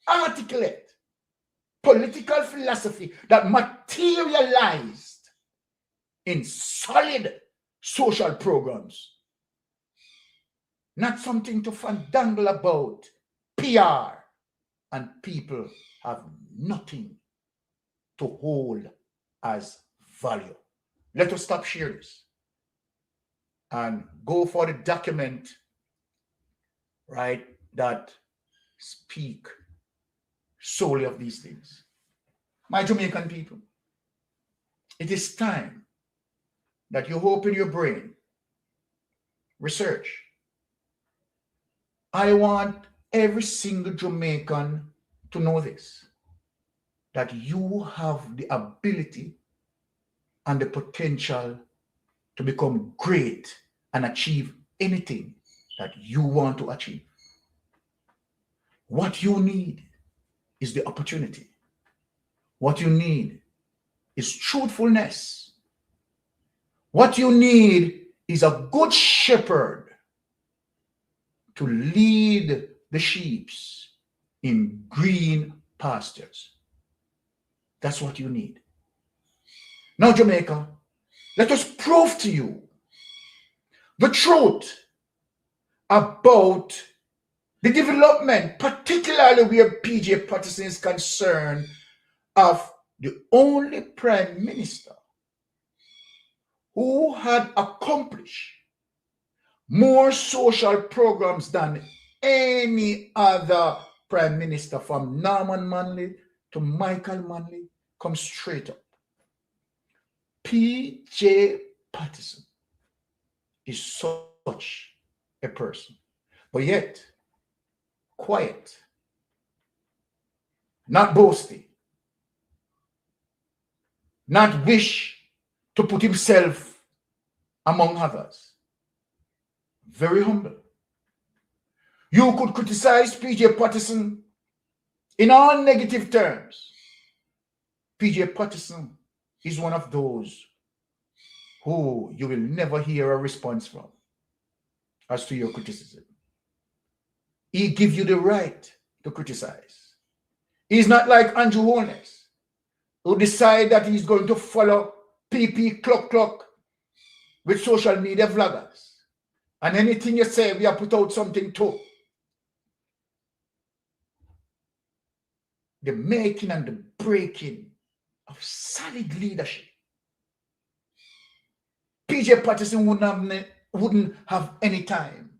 articulate political philosophy that materialized in solid social programs. Not something to fandangle about, PR, and people have nothing to hold as value. Let us stop sharing this and go for the document, right, that speak solely of these things. My Jamaican people, it is time that you open your brain, research. I want every single Jamaican to know this, that you have the ability and the potential to become great and achieve anything that you want to achieve. What you need is the opportunity. What you need is truthfulness. What you need is a good shepherd to lead the sheep in green pastures. That's what you need. Now, Jamaica, let us prove to you the truth about the development, particularly where PJ Patterson is concerned, of the only prime minister who had accomplished more social programs than any other prime minister, from Norman Manley to Michael Manley. Come straight up. PJ Patterson is such a person, but yet quiet, not boasting, not wish to put himself among others. Very humble. You could criticize PJ Patterson in all negative terms. PJ Patterson is one of those who you will never hear a response from as to your criticism. He gives you the right to criticize. He's not like Andrew Holness, who decide that he's going to follow PP clock with social media vloggers. And anything you say, we have put out something too. The making and the breaking of solid leadership. PJ Patterson wouldn't have any time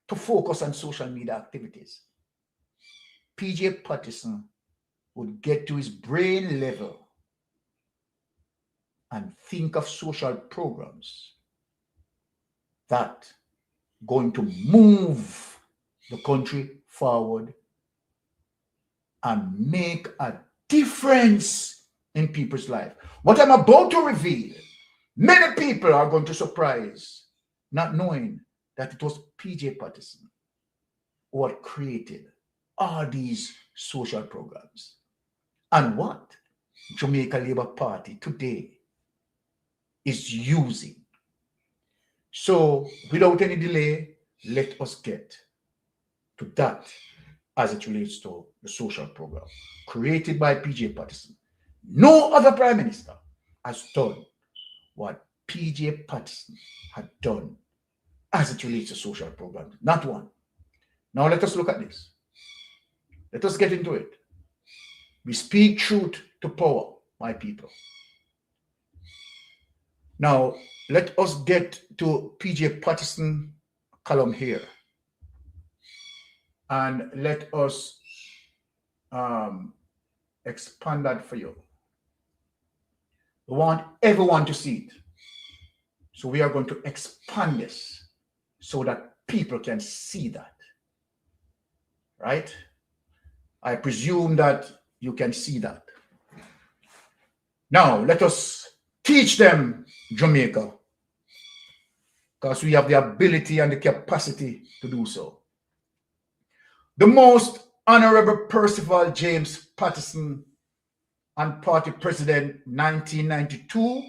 to focus on social media activities. PJ Patterson would get to his brain level and think of social programs that going to move the country forward and make a difference in people's life. What I'm about to reveal, many people are going to surprise, not knowing that it was P.J. Patterson who had created all these social programs. And what Jamaica Labour Party today is using. So without any delay, let us get to that as it relates to the social program created by P.J. Patterson. No other prime minister has done what P.J. Patterson had done as it relates to social programs. Not one. Now let us look at this. Let us get into it. We speak truth to power, my people. Now, let us get to P.J. Patterson column here. And let us expand that for you. We want everyone to see it. So we are going to expand this so that people can see that. Right? I presume that you can see that. Now, let us teach them Jamaica, because we have the ability and the capacity to do so. The Most Honorable Percival James Patterson, and party president 1992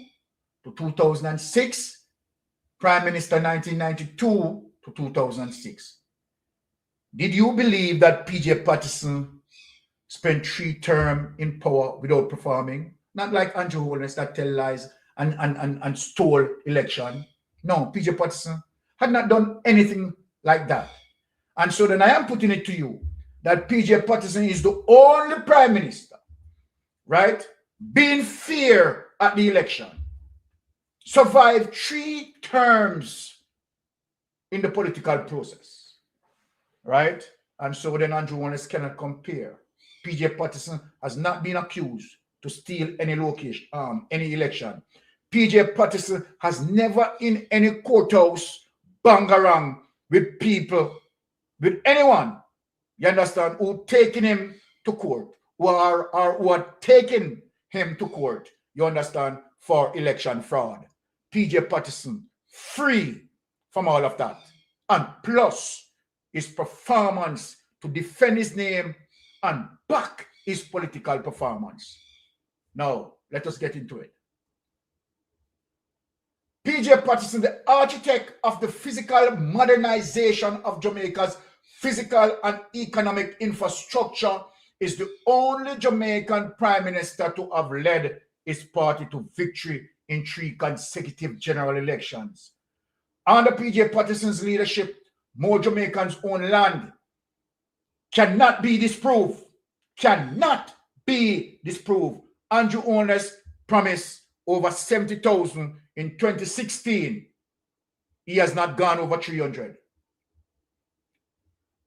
to 2006, prime minister 1992 to 2006. Did you believe that P.J. Patterson spent 3 terms in power without performing? Not like Andrew Holness that tell lies and stole election. No, P.J. Patterson had not done anything like that. And so then I am putting it to you that P.J. Patterson is the only prime minister, right, being fair at the election, survived 3 terms in the political process, right? And so then Andrew Holness cannot compare. P.J. Patterson has not been accused to steal any location, any election. P.J. Patterson has never in any courthouse bang around with people, with anyone, you understand, who taken him to court, who are taking him to court, you understand, for election fraud. P.J. Patterson free from all of that. And plus his performance to defend his name and back his political performance. Now, let us get into it. P.J. Patterson, the architect of the physical modernization of Jamaica's physical and economic infrastructure, is the only Jamaican prime minister to have led his party to victory in 3 consecutive general elections. Under P.J. Patterson's leadership, more Jamaicans own land. Cannot be disproved. Cannot be disproved. Andrew Holness promised over 70,000 in 2016. He has not gone over 300.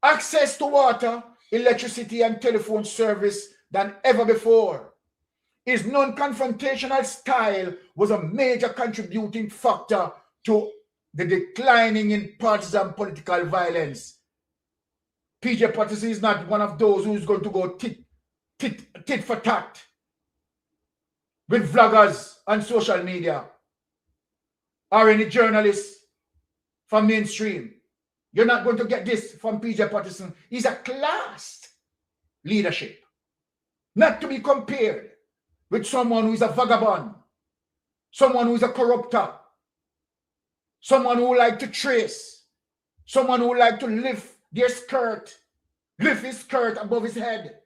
Access to water, electricity, and telephone service than ever before. His non-confrontational style was a major contributing factor to the declining in partisan political violence. P.J. Patterson is not one of those who is going to go tit for tat with vloggers on social media or any journalists from mainstream. You're not going to get this from P.J. Patterson. He's a class leadership, not to be compared with someone who is a vagabond, someone who is a corrupter, someone who like to trace, someone who like to lift their skirt, lift his skirt above his head.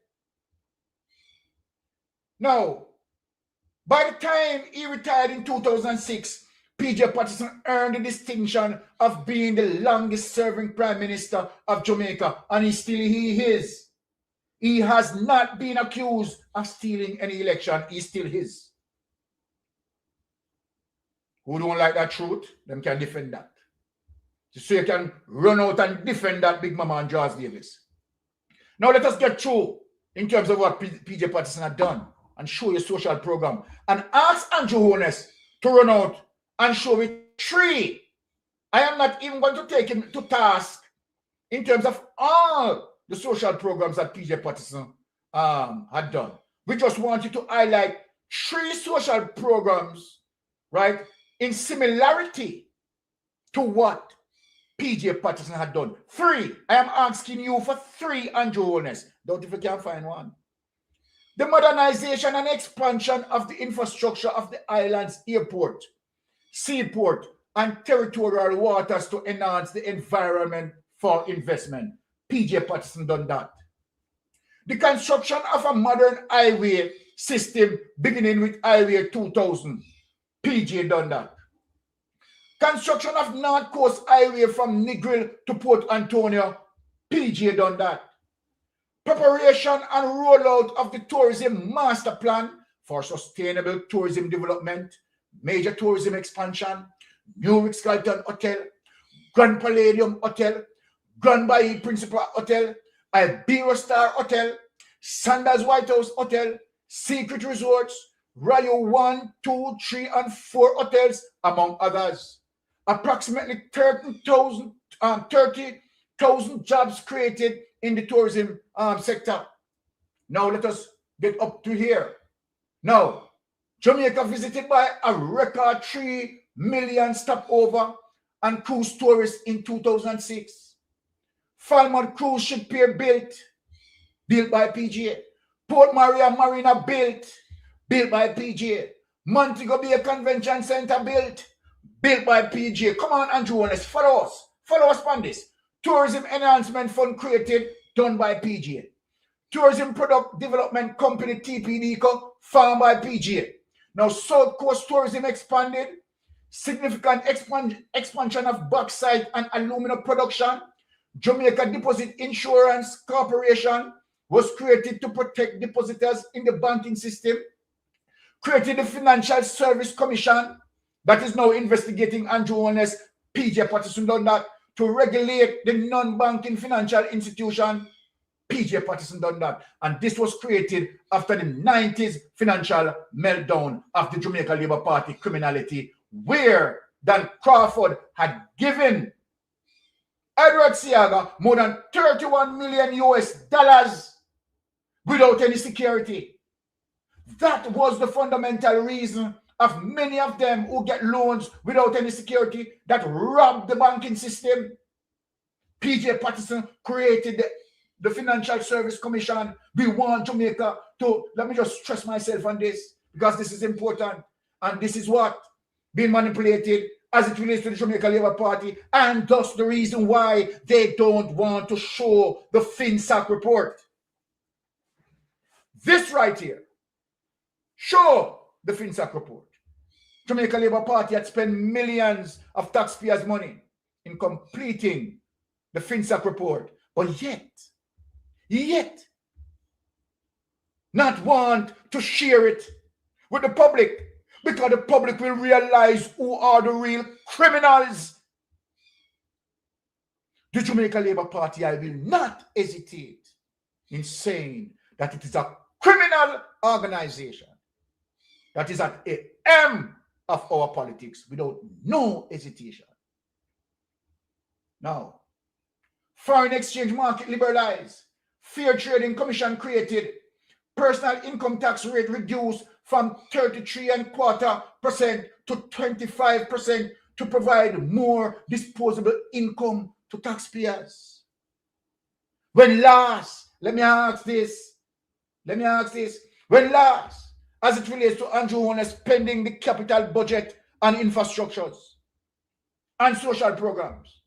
Now, by the time he retired in 2006, P.J. Patterson earned the distinction of being the longest serving prime minister of Jamaica, and he is. He has not been accused of stealing any election. He's still his. Who don't like that truth, them can defend that. So you can run out and defend that Big Mama and George Davis. Now let us get through in terms of what P.J. Patterson had done and show your social program. And ask Andrew Holness to run out and show me 3. I am not even going to take him to task in terms of all the social programs that P.J. Patterson had done. we just wanted to highlight 3 social programs, right, in similarity to what PJ Patterson had done. 3. I am asking you for 3, Andrew Holness. Don't if you can find one. The modernization and expansion of the infrastructure of the island's airport, seaport, and territorial waters to enhance the environment for investment. PJ Patterson done that. The construction of a modern highway system beginning with Highway 2000. PJ done that. Construction of North Coast Highway from Negril to Port Antonio. PJ done that. Preparation and rollout of the tourism master plan for sustainable tourism development, major tourism expansion, New Ritz-Carlton Hotel, Grand Palladium Hotel, Grand Bahia Principal Hotel, Ibero Star Hotel, Sanders White House Hotel, Secret Resorts, Rayo 1, 2, 3, and 4 hotels, among others. Approximately 30,000 jobs created in the tourism sector. Now let us get up to here. Now, Jamaica visited by a record 3 million stopover and cruise tourists in 2006. Falmouth Cruise Ship Pier built by PGA. Port Maria Marina built by PGA. Montego Bay Convention Center built by PGA. Come on, Andrew, let's follow us. Follow us on this. Tourism Enhancement Fund created, done by PGA. Tourism Product Development Company, TPD, found by PGA. Now, South Coast Tourism expanded. Significant expansion of bauxite and aluminum production. Jamaica Deposit Insurance Corporation was created to protect depositors in the banking system. Created the Financial Service Commission that is now investigating Andrew Holness, PJ Patterson done that, to regulate the non-banking financial institution. PJ Patterson done that. And this was created after the 90s financial meltdown of the Jamaica Labour Party criminality, where Dan Crawford had given Edward Seaga more than $31 million without any security. That was the fundamental reason of many of them who get loans without any security that robbed the banking system. PJ Patterson created the Financial Service Commission. We want Jamaica to, let me just stress myself on this because this is important. And this is what being manipulated as it relates to the Jamaica Labour Party, and thus the reason why they don't want to show the FinSac report. This right here, show the FinSac report. Jamaica Labour Party had spent millions of taxpayers' money in completing the FinSac report, but yet, not want to share it with the public, because the public will realize who are the real criminals. The Jamaica Labour Party, I will not hesitate in saying that it is a criminal organization that is at the end of our politics without no hesitation. Now, foreign exchange market liberalized, Fair Trading Commission created, personal income tax rate reduced from 33.25% to 25% to provide more disposable income to taxpayers. When last, let me ask this, when last, as it relates to Andrew Holness spending the capital budget on infrastructures and social programs,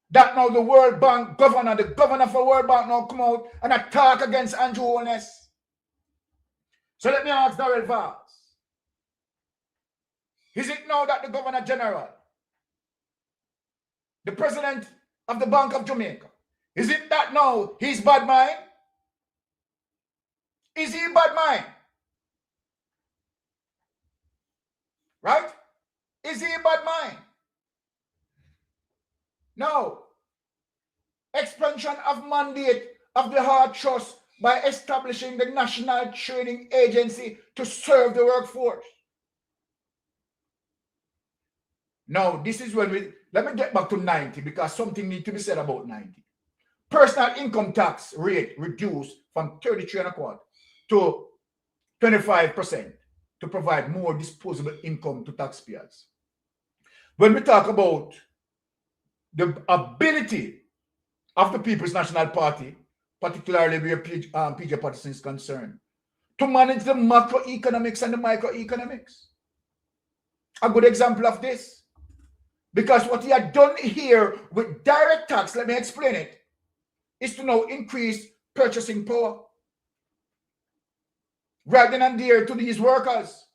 that now the World Bank governor, the governor for World Bank now come out and attack against Andrew Holness. So let me ask Darrell Vaz, is it now that the Governor General, the President of the Bank of Jamaica, is it that now he's bad mind? Is he bad mind? Right? Is he bad mind? No. Expansion of mandate of the Hard Trust by establishing the National Training Agency to serve the workforce. Now, this is when let me get back to 90 because something needs to be said about 90. Personal income tax rate reduced from 33.25% to 25% to provide more disposable income to taxpayers. When we talk about the ability of the People's National Party, particularly where PJ Patterson is concerned, to manage the macroeconomics and the microeconomics. A good example of this, because what he had done here with direct tax, let me explain it, is to now increase purchasing power. Right then and there to these workers,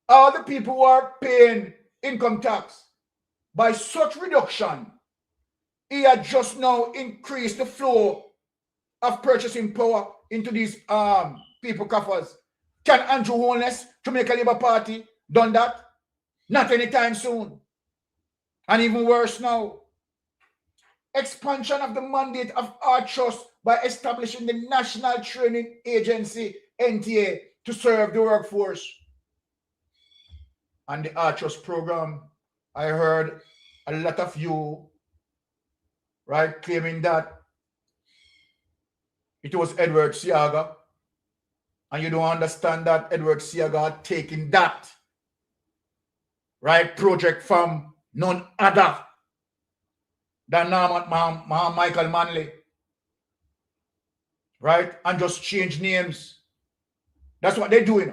all the people who are paying income tax, by such reduction, he had just now increased the flow of purchasing power into these people coffers. Can Andrew Holness, Jamaica Labour Party, done that? Not anytime soon. And even worse now, expansion of the mandate of our trust by establishing the National Training Agency, NTA, to serve the workforce. And the Archers program, I heard a lot of you, right, claiming that it was Edward Seaga, and you don't understand that Edward Seaga had taken that, right, project from none other than Michael Manley, right, and just change names. That's what they're doing,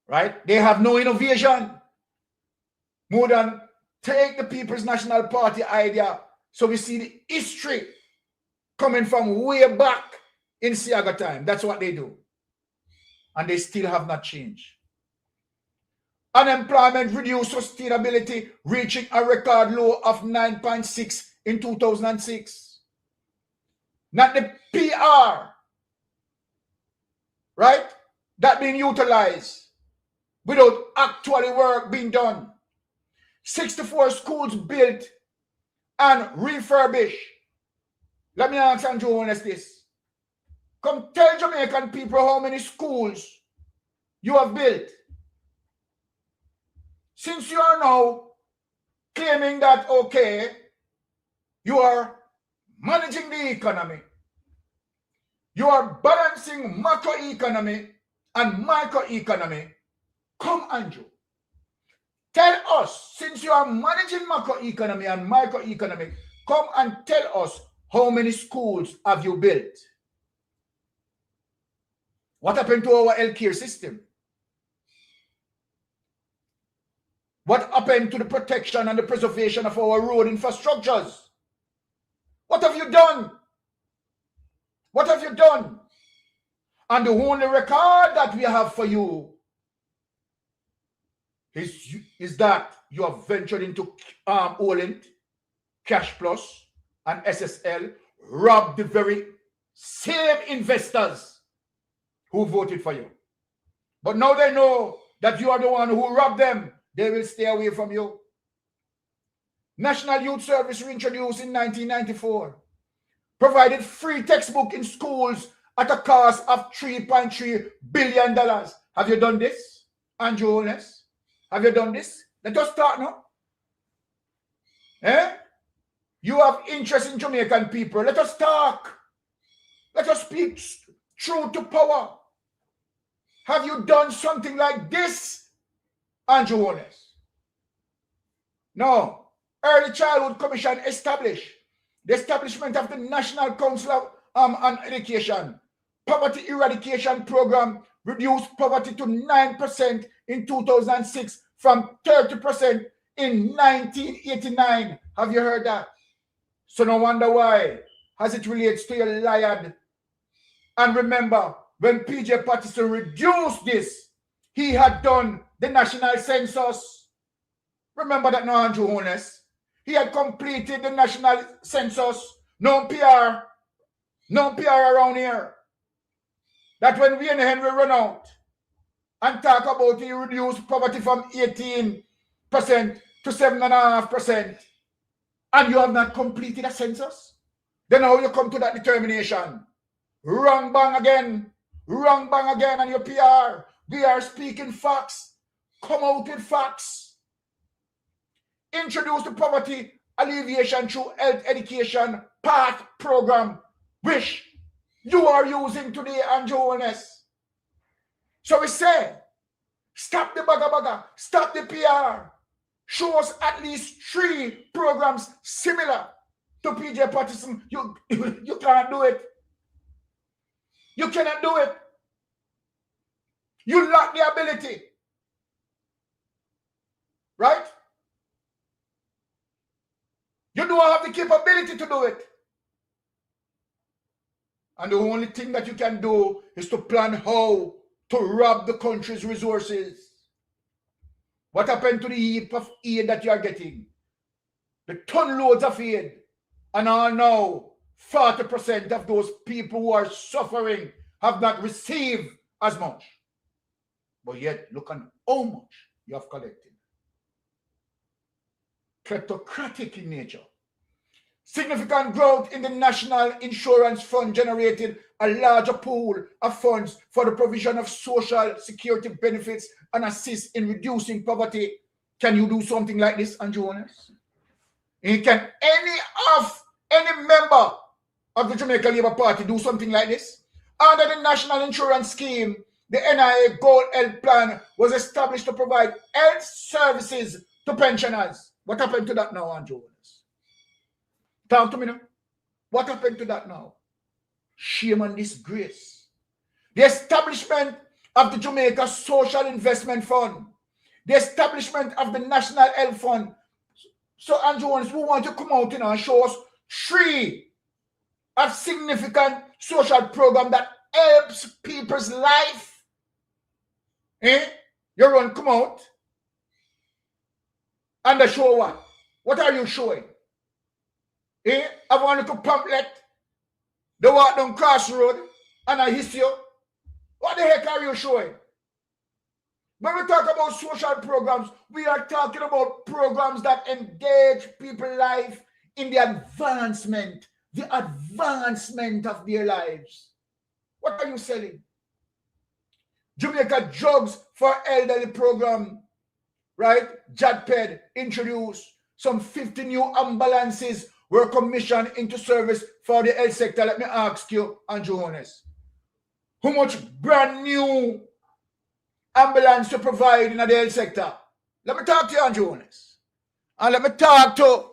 right? They have no innovation more than take the People's National Party idea. So we see the history coming from way back in Seaga time. That's what they do. And they still have not changed. Unemployment reduced, sustainability reaching a record low of 9.6 in 2006. Not the PR, right? That being utilized without actually work being done. 64 schools built and refurbished. Let me ask Andrew Holness this. Come tell Jamaican people how many schools you have built. Since you are now claiming that, okay, you are managing the economy, you are balancing macroeconomy and microeconomy, come Andrew, tell us, since you are managing macroeconomy and microeconomy, come and tell us how many schools have you built? What happened to our healthcare system? What happened to the protection and the preservation of our road infrastructures? What have you done? What have you done? And the only record that we have for you is that you have ventured into Olint, Cash Plus, and SSL, robbed the very same investors who voted for you. But now they know that you are the one who robbed them. They will stay away from you. National Youth Service reintroduced in 1994. Provided free textbook in schools at a cost of $3.3 billion. Have you done this, Andrew Holness? Have you done this? Let us start now. Eh? You have interest in Jamaican people. Let us talk. Let us speak truth to power. Have you done something like this, Andrew Holness? No. Early Childhood Commission established the establishment of the National Council on Education. Poverty Eradication Program reduced poverty to 9% in 2006 from 30% in 1989. Have you heard that? So no wonder why, as it relates to your lion. And remember, when PJ Patterson reduced this, he had done the national census. Remember that now, Andrew Holness? He had completed the national census. No PR around here. That when we and Henry run out and talk about he reduced poverty from 18% to 7.5%, and you have not completed a census, then how you come to that determination? Wrong bang again, and your PR. We are speaking facts. Come out with facts. Introduce the poverty alleviation through health education PATH program, which you are using today, Andrew Holness. So we say, stop the baga, stop the PR. Show us at least 3 programs similar to PJ Patterson. You can't do it. You cannot do it. You lack the ability. Right? You don't have the capability to do it. And the only thing that you can do is to plan how to rob the country's resources. What happened to the heap of aid that you are getting? The ton loads of aid. And all now, 40% of those people who are suffering have not received as much. But yet, look at how much you have collected. Kleptocratic in nature. Significant growth in the National Insurance Fund generated a larger pool of funds for the provision of social security benefits and assist in reducing poverty. Can you do something like this, Andrew Jones? Can any member of the Jamaica Labour Party do something like this? Under the National Insurance Scheme, the NIA Gold Health Plan was established to provide health services to pensioners. What happened to that now, Andrew Jones? Talk to me now. What happened to that now? Shame and disgrace. The establishment of the Jamaica Social Investment Fund. The establishment of the National Health Fund. So, Andrew Jones, we want to come out and show us 3 of significant social program that helps people's life. You run, come out. And they show what? What are you showing? I want to pamphlet. They walk down crossroad and I hiss you. What the heck are you showing? When we talk about social programs, we are talking about programs that engage people's life in the advancement of their lives. What are you selling? Jamaica Drugs for Elderly program, right? JADPED introduced some 50 new ambulances were commissioned into service for the health sector. Let me ask you, Andrew Jones, how much brand new ambulance to provide in the health sector? Let me talk to you, Andrew Jones. And let me talk to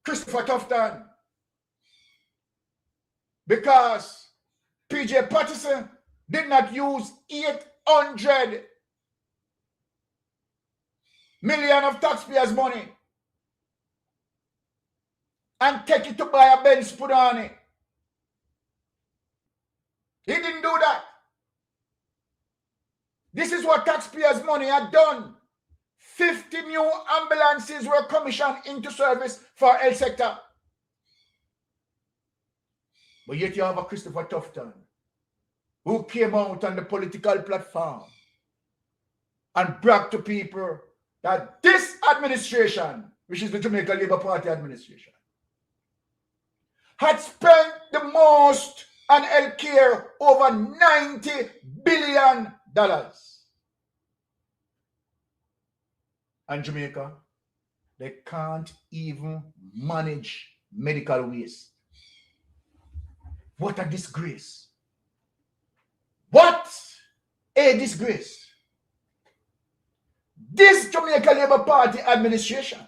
Christopher Tufton. Because PJ Patterson did not use 800 million of taxpayers' money and take it to buy a Benz put on it. He didn't do that. This is what taxpayers' money had done. 50 new ambulances were commissioned into service for health sector. But yet you have a Christopher Tufton who came out on the political platform and bragged to people that this administration, which is the Jamaica Labour Party administration, had spent the most on healthcare, over $90 billion. And Jamaica, they can't even manage medical waste. What a disgrace. What a disgrace. This Jamaica Labour Party administration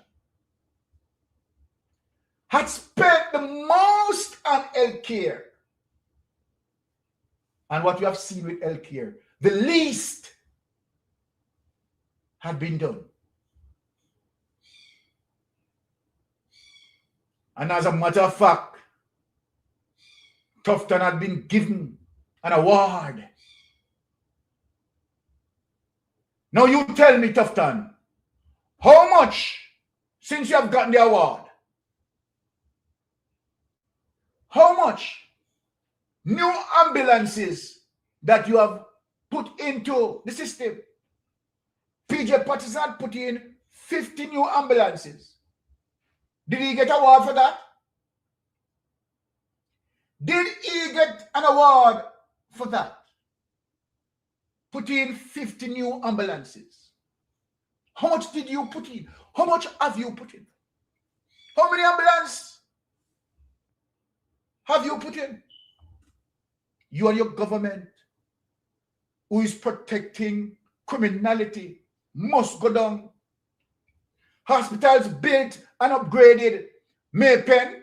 had spent the most on healthcare. And what we have seen with healthcare, the least had been done. And as a matter of fact, Tufton had been given an award. Now you tell me, Tufton, how much since you have gotten the award? How much new ambulances that you have put into the system? PJ Patterson put in 50 new ambulances. Did he get an award for that? Did he get an award for that? Put in 50 new ambulances. How much did you put in? How much have you put in? How many ambulances have you put in? You and your government who is protecting criminality must go down. Hospitals built and upgraded, Maypen,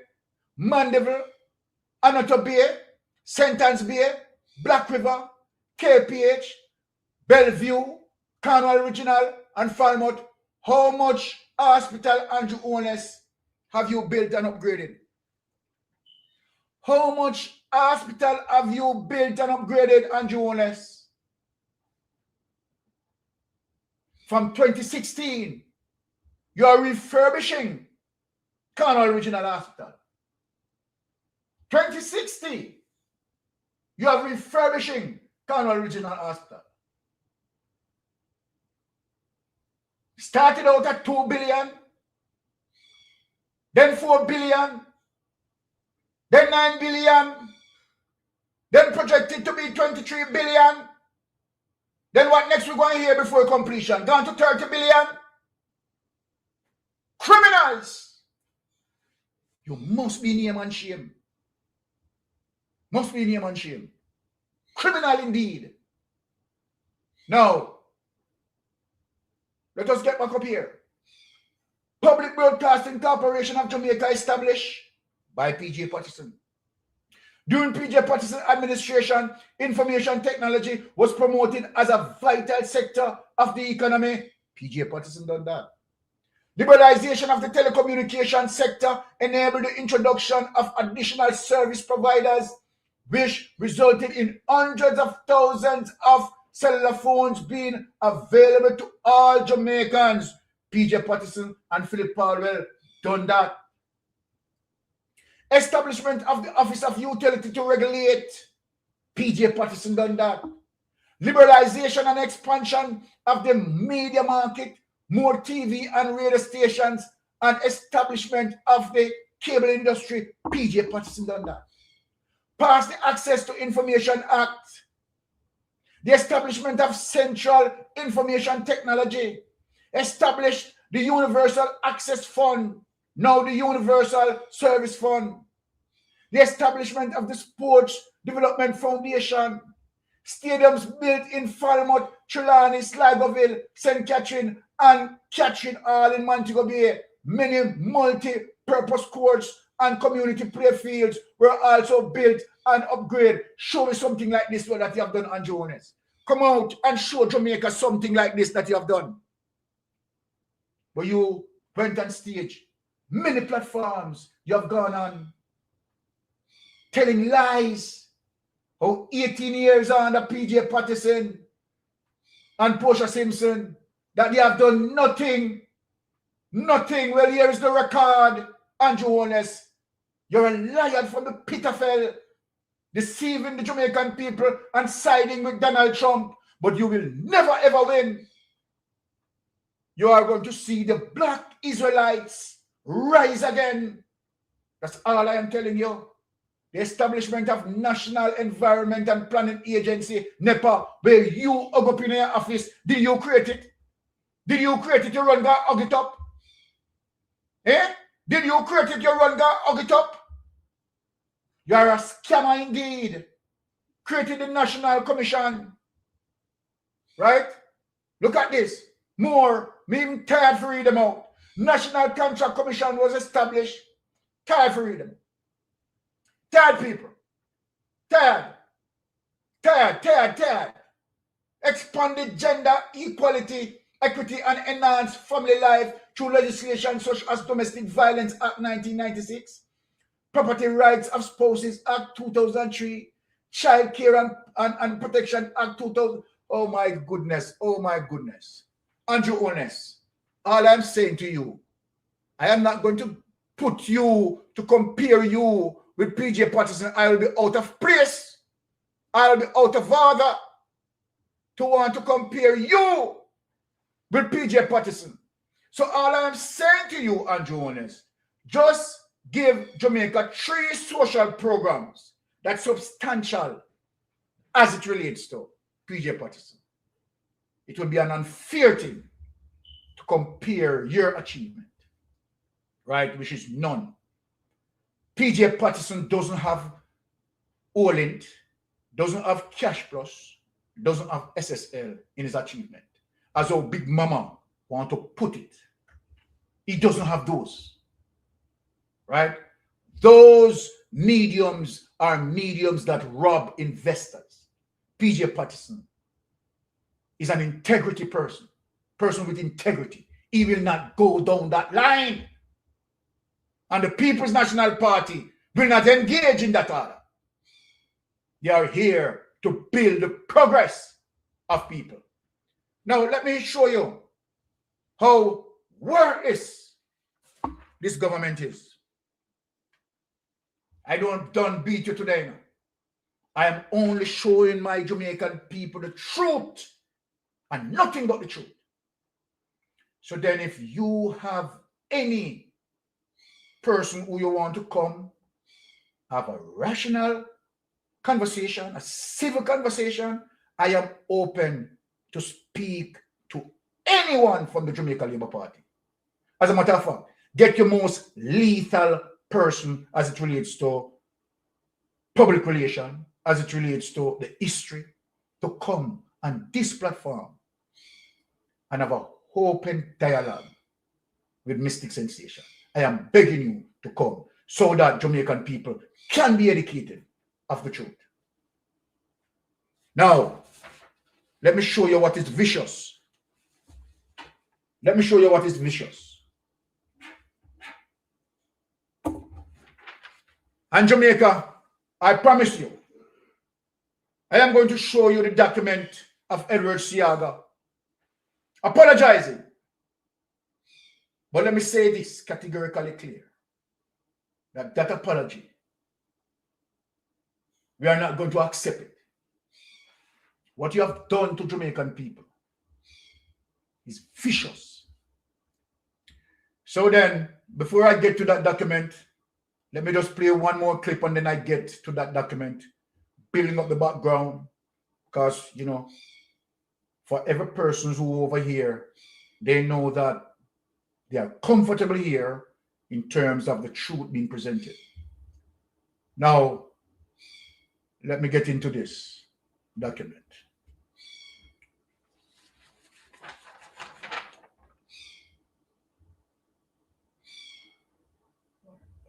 Mandeville, Anoto Bay, Sentence Bay, Black River, KPH, Bellevue, Cornwall Regional, and Falmouth. How much hospital, Andrew Owners, have you built and upgraded? How much hospital have you built and upgraded, Andrew Owners? From 2016, you are refurbishing Cornwall Regional Hospital. 2016, you are refurbishing Cornwall Regional Hospital. Started out at 2 billion, then 4 billion, then 9 billion, then projected to be 23 billion. Then what next we're going to hear before completion? Gone to 30 billion? Criminals! You must be name and shame. Must be name and shame. Criminal indeed. Now, let us get back up here. Public Broadcasting Corporation of Jamaica established by P.J. Patterson. During P.J. Patterson administration, information technology was promoted as a vital sector of the economy. P.J. Patterson done that. Liberalization of the telecommunication sector enabled the introduction of additional service providers, which resulted in hundreds of thousands of cellular phones being available to all Jamaicans. P.J. Patterson and Philip Powell done that. Establishment of the Office of Utility to regulate. P.J. Patterson done that. Liberalization and expansion of the media market, more TV and radio stations, and establishment of the cable industry. P.J. Patterson done that. Passed the Access to Information Act. The establishment of Central Information Technology. Established the Universal Access Fund, now the Universal Service Fund. The establishment of the Sports Development Foundation. Stadiums built in Falmouth, Trelawney, Sligoville, St. Catherine, and Catherine all in Montego Bay. Many multi-purpose courts and community play fields were also built and upgraded. Show me something like this that you have done, Andrew Owners. Come out and show Jamaica something like this that you have done. But you went on stage, many platforms you have gone on, telling lies. Oh, 18 years under P.J. Patterson and Portia Simpson, that they have done nothing. Nothing. Well, here is the record, Andrew Owners. You're a liar from the pit of hell, deceiving the Jamaican people and siding with Donald Trump, but you will never ever win. You are going to see the black Israelites rise again. That's all I am telling you. The establishment of National Environment and Planning Agency, NEPA, where you hug up in your office. Did you create it? Did you create it? You run go hug it up? Eh? Did you create it? You run go hug it up? You are a scammer indeed. Created the National Commission. Right? Look at this. More. Me even tired for read them out. National Contract Commission was established. Tired for read them. Tired people. Tired. Expanded gender equality, equity, and enhanced family life through legislation such as Domestic Violence Act 1996, Property Rights of Spouses Act 2003, Child Care and Protection Act 2000. Oh my goodness. Oh my goodness. Andrew Owners, all I'm saying to you, I am not going to put you to compare you with P.J. Patterson. I will be out of place. I will be out of order to want to compare you with P.J. Patterson. So all I am saying to you, Andrew Owners, just give Jamaica 3 social programs that's substantial as it relates to P.J. Patterson. It will be an unfair thing to compare your achievement, right, which is none. P.J. Patterson doesn't have Olint, doesn't have Cash Plus, doesn't have SSL in his achievement, as how Big Mama want to put it. He doesn't have those, right? Those mediums are mediums that rob investors. PJ Patterson is an integrity person with integrity. He will not go down that line. And the People's National Party will not engage in that order. They are here to build the progress of people. Now, let me show you how worthless this government is. I don't beat you today now. I am only showing my Jamaican people the truth and nothing but the truth. So then if you have any person who you want to come have a rational conversation, a civil conversation, I am open to speak to anyone from the Jamaica Labour Party. As a matter of fact, get your most lethal person as it relates to public relation, as it relates to the history, to come on this platform and have an open dialogue with Mystic Sensation. I am begging you to come so that Jamaican people can be educated of the truth. Now, let me show you what is vicious. Let me show you what is vicious. And Jamaica, I promise you, I am going to show you the document of Edward Seaga apologizing. But let me say this categorically clear, that that apology, we are not going to accept it. What you have done to Jamaican people is vicious. So then, before I get to that document, let me just play one more clip and then I get to that document, building up the background, because, you know, for every person who over here, they know that they are comfortable here in terms of the truth being presented. Now, let me get into this document.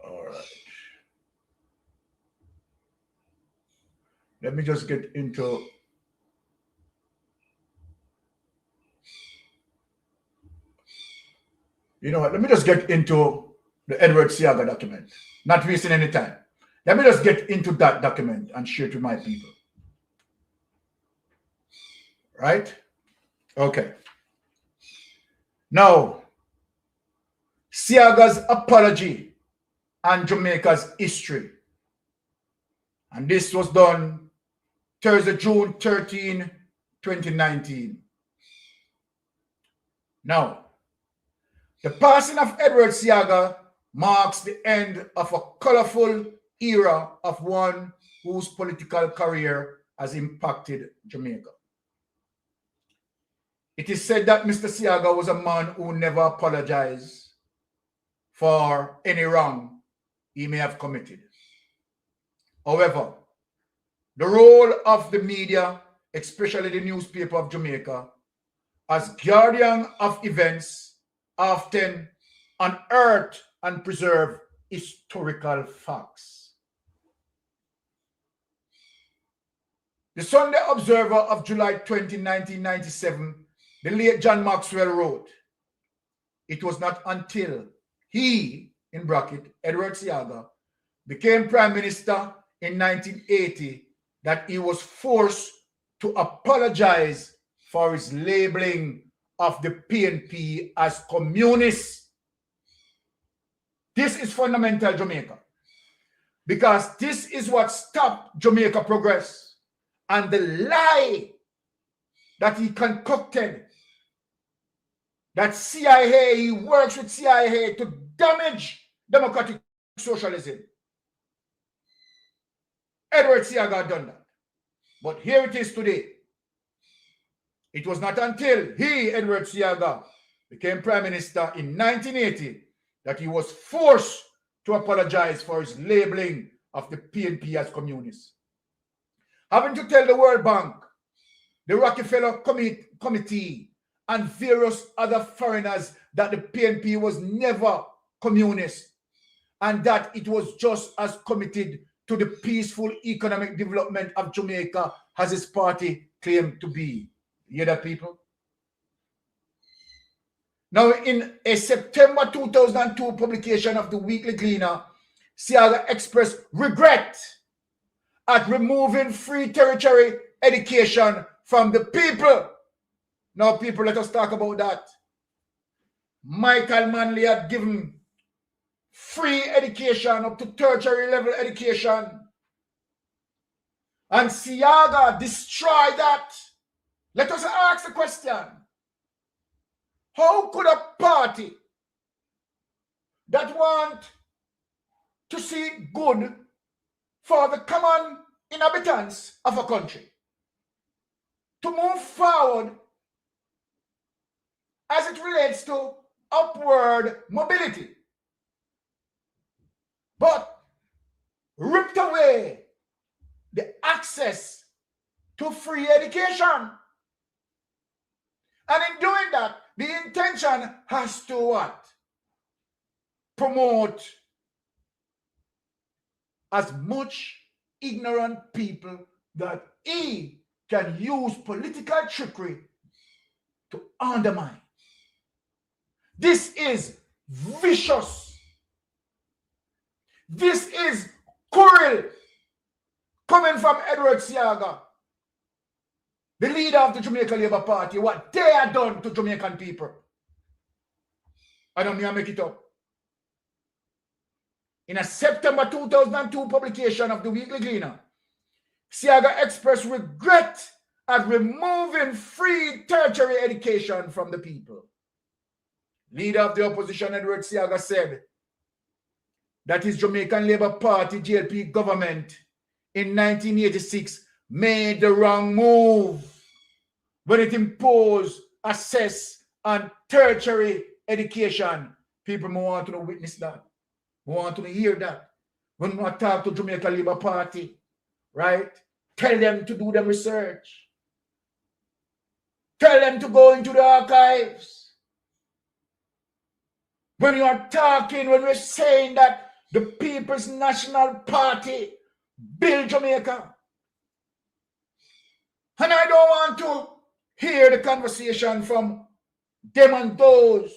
All right. Let me just get into you know what? Let me just get into the Edward Seaga document. Not wasting any time. Let me just get into that document and share it with my people. Right? Okay. Now, Seaga's apology and Jamaica's history. And this was done Thursday, June 13, 2019. Now, the passing of Edward Seaga marks the end of a colorful era of one whose political career has impacted Jamaica. It is said that Mr. Seaga was a man who never apologized for any wrong he may have committed. However, the role of the media, especially the newspaper of Jamaica, as guardian of events, often unearth and preserve historical facts. The Sunday Observer of July 20, 1997, the late John Maxwell wrote, "It was not until he, in bracket, Edward Seaga, became Prime Minister in 1980 that he was forced to apologize for his labeling of the PNP as communists." This is fundamental, Jamaica, because this is what stopped Jamaica progress. And the lie that he concocted, that CIA, he works with CIA to damage democratic socialism. Edward Seaga had done that. But here it is today. It was not until he, Edward Seaga, became Prime Minister in 1980 that he was forced to apologize for his labeling of the PNP as communists. Having to tell the World Bank the Rockefeller Committee, and various other foreigners that the PNP was never communist and that it was just as committed to the peaceful economic development of Jamaica as his party claimed to be. You hear that, people? Now, in a September 2002 publication of the Weekly Gleaner, Seaga expressed regret at removing free territory education from the people. Now, people, let us talk about that. Michael Manley had given free education up to tertiary level education. And Seaga destroyed that. Let us ask the question. How could a party that want to see good for the common inhabitants of a country to move forward as it relates to upward mobility, but ripped away the access to free education? And in doing that, the intention has to what? Promote as much ignorant people that he can use political trickery to undermine. This is vicious. This is cruel coming from Edward Seaga, the leader of the Jamaica Labour Party, what they have done to Jamaican people. I don't mean to make it up. In a September 2002 publication of the Weekly Gleaner, Seaga expressed regret at removing free tertiary education from the people. Leader of the opposition, Edward Seaga, said that his Jamaican Labour Party JLP government in 1986 made the wrong move when it imposed access on tertiary education. People want to witness that. We want to hear that. When we talk to Jamaica Labour Party, right? Tell them to do the research. Tell them to go into the archives. When you are talking, when we're saying that the People's National Party built Jamaica. And I don't want to hear the conversation from them and those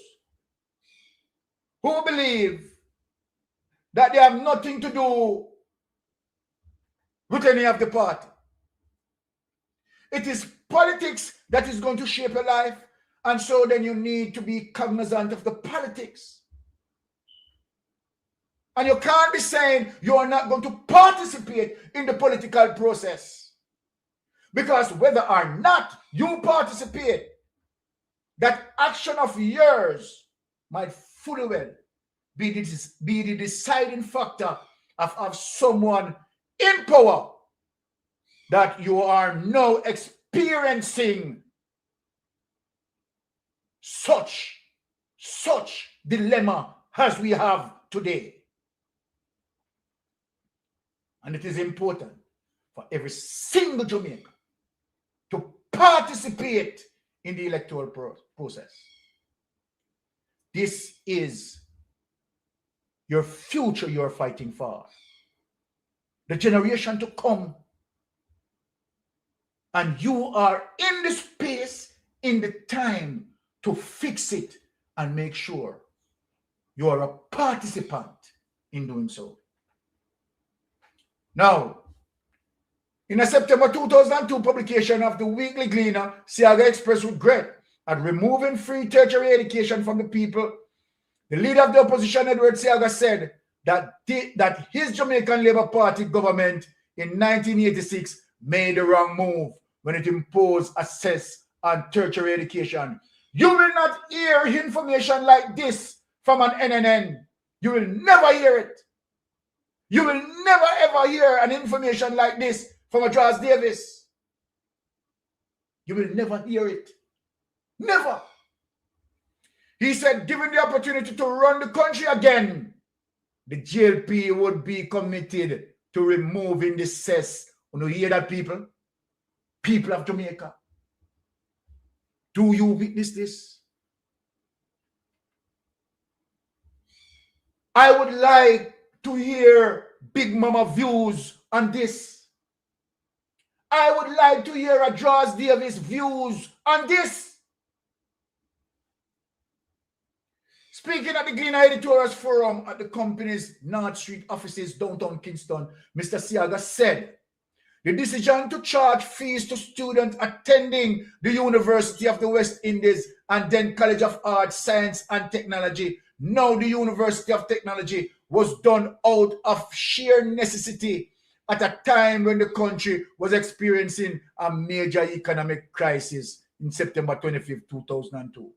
who believe that they have nothing to do with any of the party. It is politics that is going to shape your life, and so then you need to be cognizant of the politics. And you can't be saying you are not going to participate in the political process. Because whether or not you participate, that action of yours might fully well be the deciding factor of someone in power that you are now experiencing such dilemma as we have today. And it is important for every single Jamaican to participate in the electoral process. This is your future you're fighting for. The generation to come. And you are in the space, in the time to fix it and make sure you are a participant in doing so. Now, in a September 2002 publication of the Weekly Gleaner, Seaga expressed regret at removing free tertiary education from the people. The leader of the opposition, Edward Seaga, said that his Jamaican Labour Party government in 1986 made the wrong move when it imposed access on tertiary education. You will not hear information like this from an NNN. You will never hear it. You will never ever hear an information like this from a Charles Davis. You will never hear it. Never. He said, given the opportunity to run the country again, the JLP would be committed to removing the cess. You hear that, people? People of Jamaica. Do you witness this? I would like to hear Big Mama views on this. I would like to hear a Jaws Davis views on this. Speaking at the Gleaner Editorials Forum at the company's North Street offices downtown Kingston, Mr. Seaga said, the decision to charge fees to students attending the University of the West Indies and then College of Arts, Science and Technology, now the University of Technology, was done out of sheer necessity at a time when the country was experiencing a major economic crisis in September 25, 2002.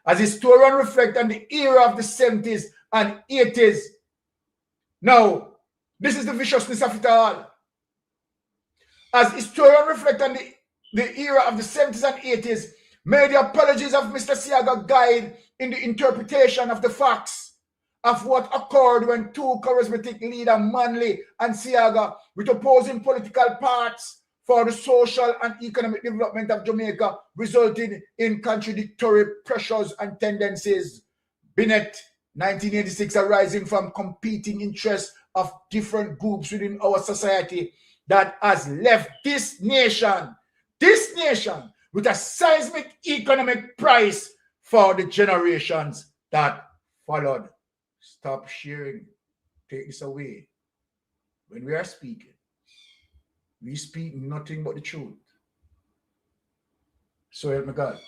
As historians reflect on the era of the 70s and 80s, now, this is the viciousness of it all. As historians reflect on the era of the 70s and 80s, may the apologies of Mr. Seaga guide in the interpretation of the facts of what occurred when two charismatic leaders, Manley and Seaga, with opposing political parts for the social and economic development of Jamaica, resulted in contradictory pressures and tendencies. Bennett, 1986, arising from competing interests of different groups within our society, that has left this nation with a seismic economic price for the generations that followed. Stop sharing. Take this away. When we are speaking, we speak nothing but the truth. So help me God.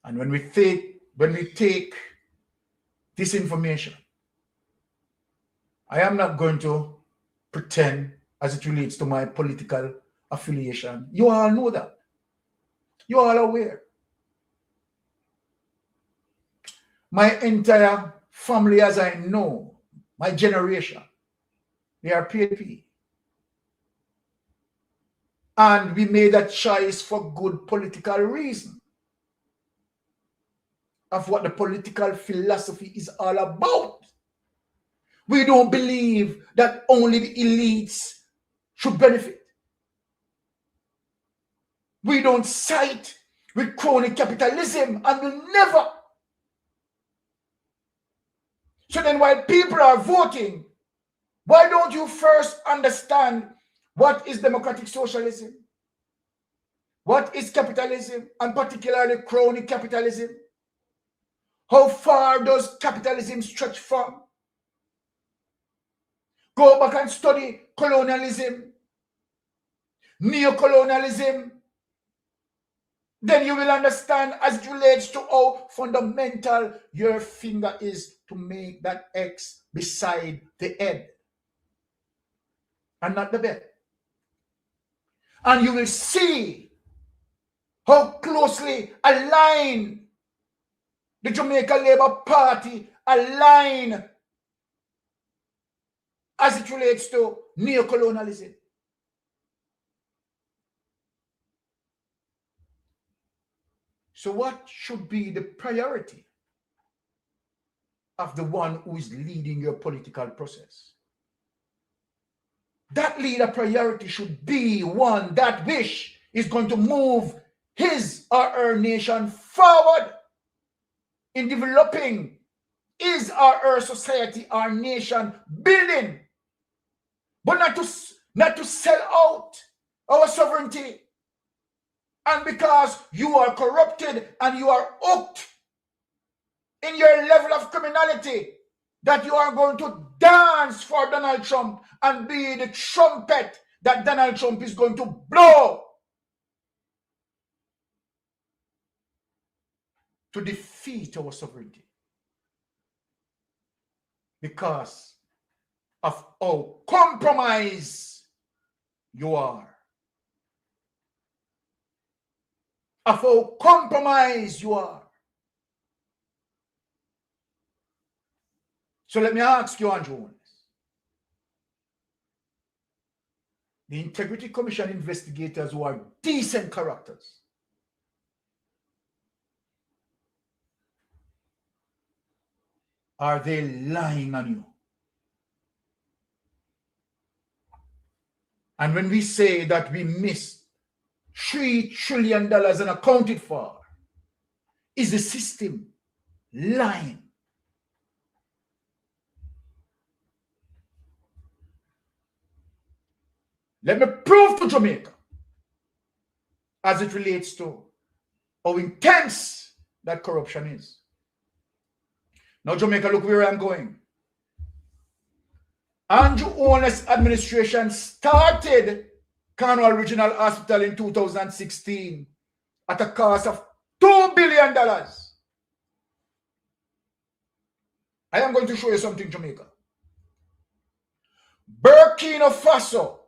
And when we take this information, I am not going to pretend as it relates to my political affiliation. You all know that. You all aware. My entire family, as I know, my generation, they are PAP. And we made a choice for good political reason of what the political philosophy is all about. We don't believe that only the elites should benefit. We don't side with crony capitalism and will never. So then while people are voting, why don't you first understand what is democratic socialism? What is capitalism, and particularly crony capitalism? How far does capitalism stretch from? Go back and study colonialism, neocolonialism. Then you will understand as it relates to how fundamental your finger is to make that X beside the head and not the bed. And you will see how closely aligned the Jamaica Labour Party align as it relates to neocolonialism. So what should be the priority of the one who is leading your political process? That leader priority should be one that which is going to move his or her nation forward in developing his or her society, our nation building, but not to sell out our sovereignty. And because you are corrupted and you are hooked in your level of criminality, that you are going to dance for Donald Trump and be the trumpet that Donald Trump is going to blow to defeat our sovereignty because of how compromised you are. Of how compromised you are. So let me ask you, Andrew, the Integrity Commission investigators who are decent characters, are they lying on you? And when we say that we missed $3 trillion unaccounted for. Is the system lying? Let me prove to Jamaica, as it relates to how intense that corruption is. Now, Jamaica, look where I'm going. Andrew Holness administration started Cornwall Regional Hospital in 2016 at a cost of $2 billion. I am going to show you something, Jamaica. Burkina Faso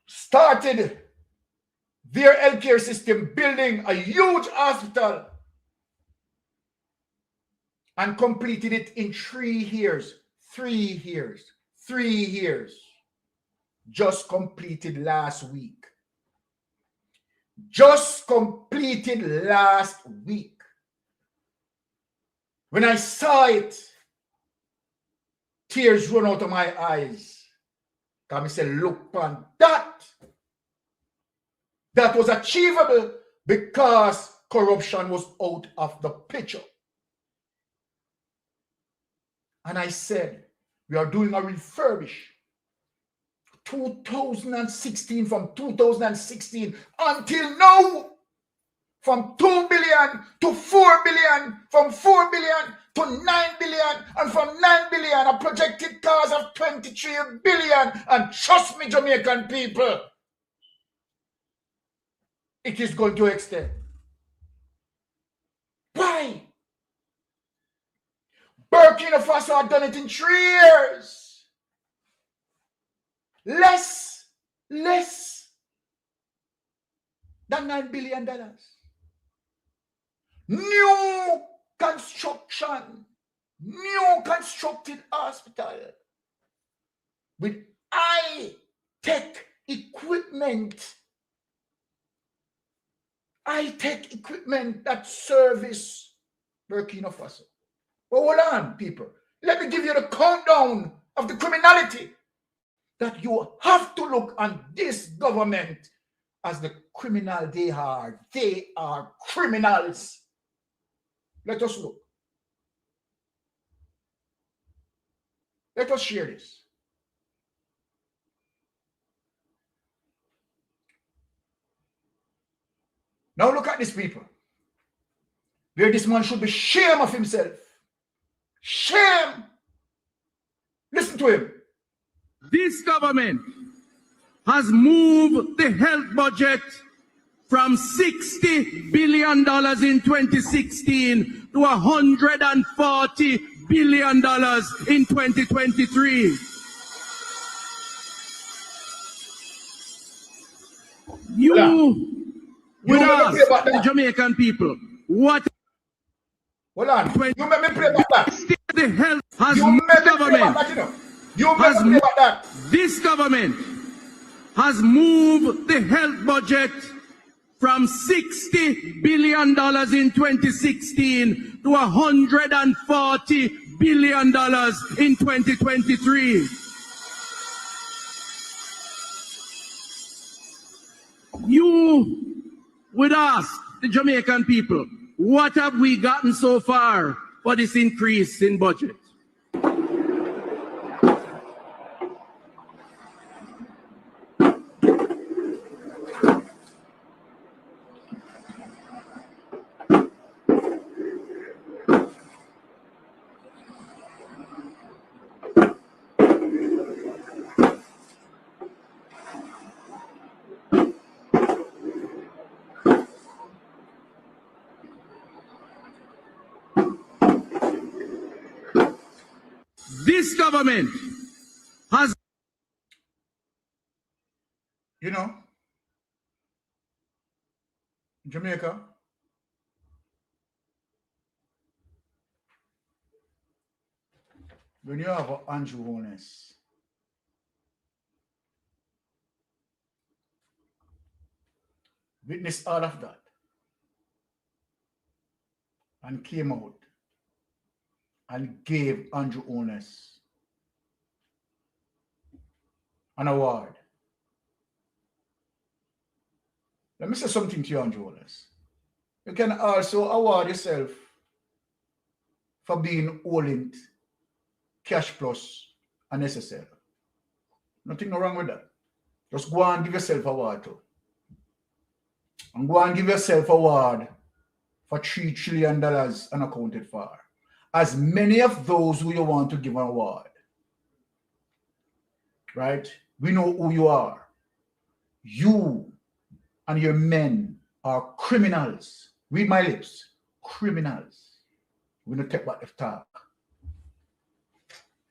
started their healthcare system building a huge hospital and completed it in 3 years. 3 years. 3 years. Just completed last week. Just completed last week. When I saw it, tears run out of my eyes. Come and say, look on that. That was achievable because corruption was out of the picture. And I said, we are doing a refurbish. 2016, from 2016 until now, from 2 billion to 4 billion, from 4 billion to 9 billion, and from 9 billion, a projected cost of 23 billion. And trust me, Jamaican people, it is going to extend. Why? Burkina Faso had done it in 3 years. Less than $9 billion. New construction, new constructed hospital with high-tech equipment. High-tech equipment that service Burkina Faso. But hold on, people. Let me give you the countdown of the criminality that you have to look on this government as the criminal they are. They are criminals. Let us look. Let us share this. Now look at these people. Where this man should be ashamed of himself. Shame. Listen to him. This government has moved the health budget from $60 billion in 2016 to $140 billion in 2023. You would ask the Jamaican people, what? Hold on. You make me play about that. The health has moved government. This government has moved the health budget from $60 billion in 2016 to $140 billion in 2023. You would ask the Jamaican people, what have we gotten so far for this increase in budget? This government has, you know, Jamaica, when you have Andrew Holness, witnessed all of that and came out and gave Andrew Holness an award Let me say something to you, Androlas. You can also award yourself for being all-in, cash plus, and necessary. Nothing wrong with that. Just go and give yourself a award too. And go and give yourself a award for $3 trillion unaccounted for. As many of those who you want to give an award. Right? We know who you are. You and your men are criminals. Read my lips. Criminals. We're going to take what they talk.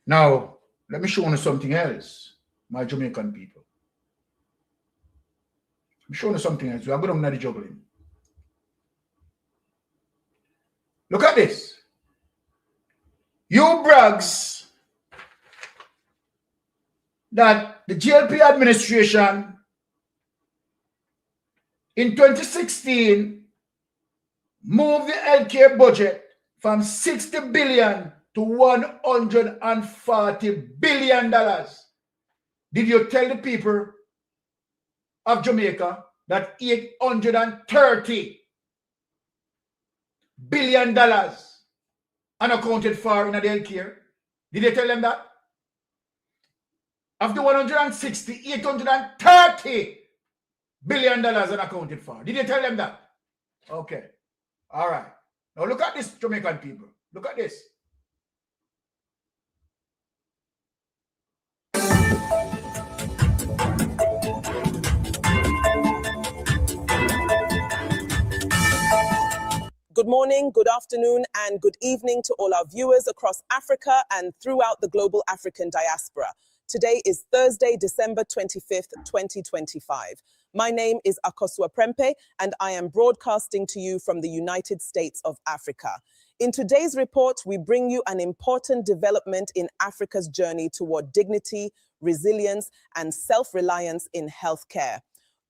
Now, let me show you something else, my Jamaican people. I'm showing you something else. We are going to the juggling. Look at this. You brags that the GLP administration in 2016 moved the healthcare budget from $60 billion to $140 billion. Did you tell the people of Jamaica that $830 billion unaccounted for in the healthcare? Did you tell them that? Of the 160, $830 billion unaccounted for. Did you tell them that? Okay. All right. Now look at this, Jamaican people. Look at this. Good morning, good afternoon, and good evening to all our viewers across Africa and throughout the global African diaspora. Today is Thursday, December 25th, 2025. My name is Akosua Prempe, and I am broadcasting to you from the United States of Africa. In today's report, we bring you an important development in Africa's journey toward dignity, resilience, and self-reliance in healthcare.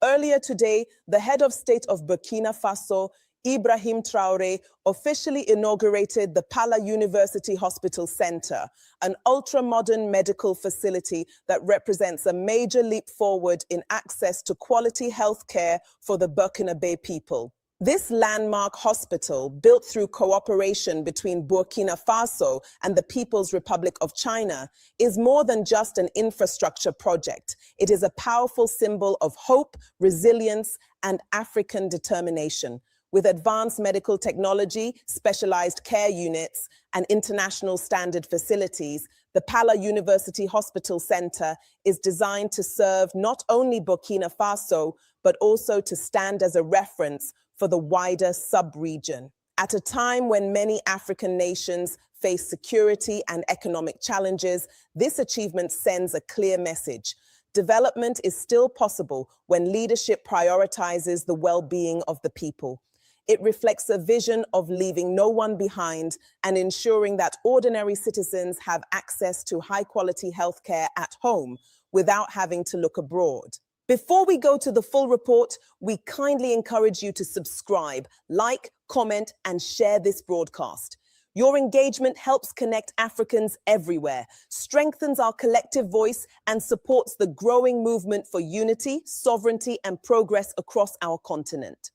Earlier today, the head of state of Burkina Faso, Ibrahim Traoré, officially inaugurated the Pala University Hospital Center, an ultra-modern medical facility that represents a major leap forward in access to quality health care for the Burkinabe people. This landmark hospital, built through cooperation between Burkina Faso and the People's Republic of China, is more than just an infrastructure project. It is a powerful symbol of hope, resilience, and African determination. With advanced medical technology, specialized care units, and international standard facilities, the Pala University Hospital Center is designed to serve not only Burkina Faso, but also to stand as a reference for the wider sub-region. At a time when many African nations face security and economic challenges, this achievement sends a clear message. Development is still possible when leadership prioritizes the well-being of the people. It reflects a vision of leaving no one behind and ensuring that ordinary citizens have access to high-quality healthcare at home without having to look abroad. Before we go to the full report, we kindly encourage you to subscribe, like, comment, and share this broadcast. Your engagement helps connect Africans everywhere, strengthens our collective voice, and supports the growing movement for unity, sovereignty, and progress across our continent.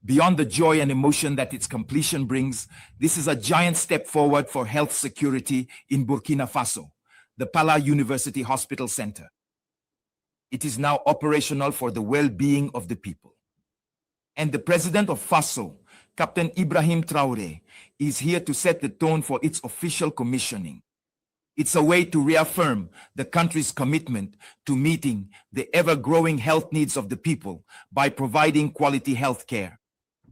Beyond the joy and emotion that its completion brings, this is a giant step forward for health security in Burkina Faso, the Pala University Hospital Center. It is now operational for the well-being of the people. And the president of Faso, Captain Ibrahim Traoré, is here to set the tone for its official commissioning. It's a way to reaffirm the country's commitment to meeting the ever-growing health needs of the people by providing quality health care.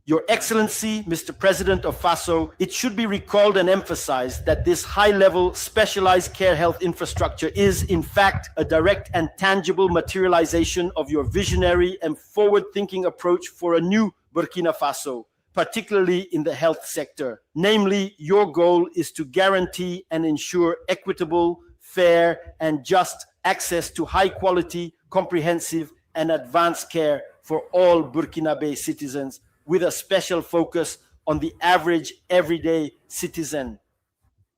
Your Excellency, Mr. President of Faso, it should be recalled and emphasized that this high-level specialized care health infrastructure is, in fact, a direct and tangible materialization of your visionary and forward-thinking approach for a new Burkina Faso, particularly in the health sector. Namely, your goal is to guarantee and ensure equitable, fair, and just access to high-quality, comprehensive, and advanced care for all Burkinabe citizens, with a special focus on the average everyday citizen.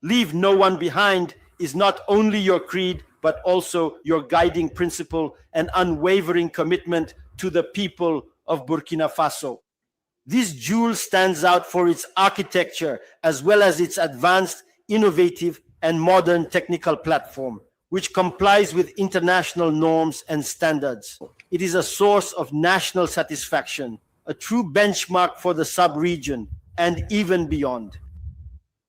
Leave no one behind is not only your creed, but also your guiding principle and unwavering commitment to the people of Burkina Faso. This jewel stands out for its architecture as well as its advanced, innovative, and modern technical platform, which complies with international norms and standards. It is a source of national satisfaction, a true benchmark for the sub-region, and even beyond.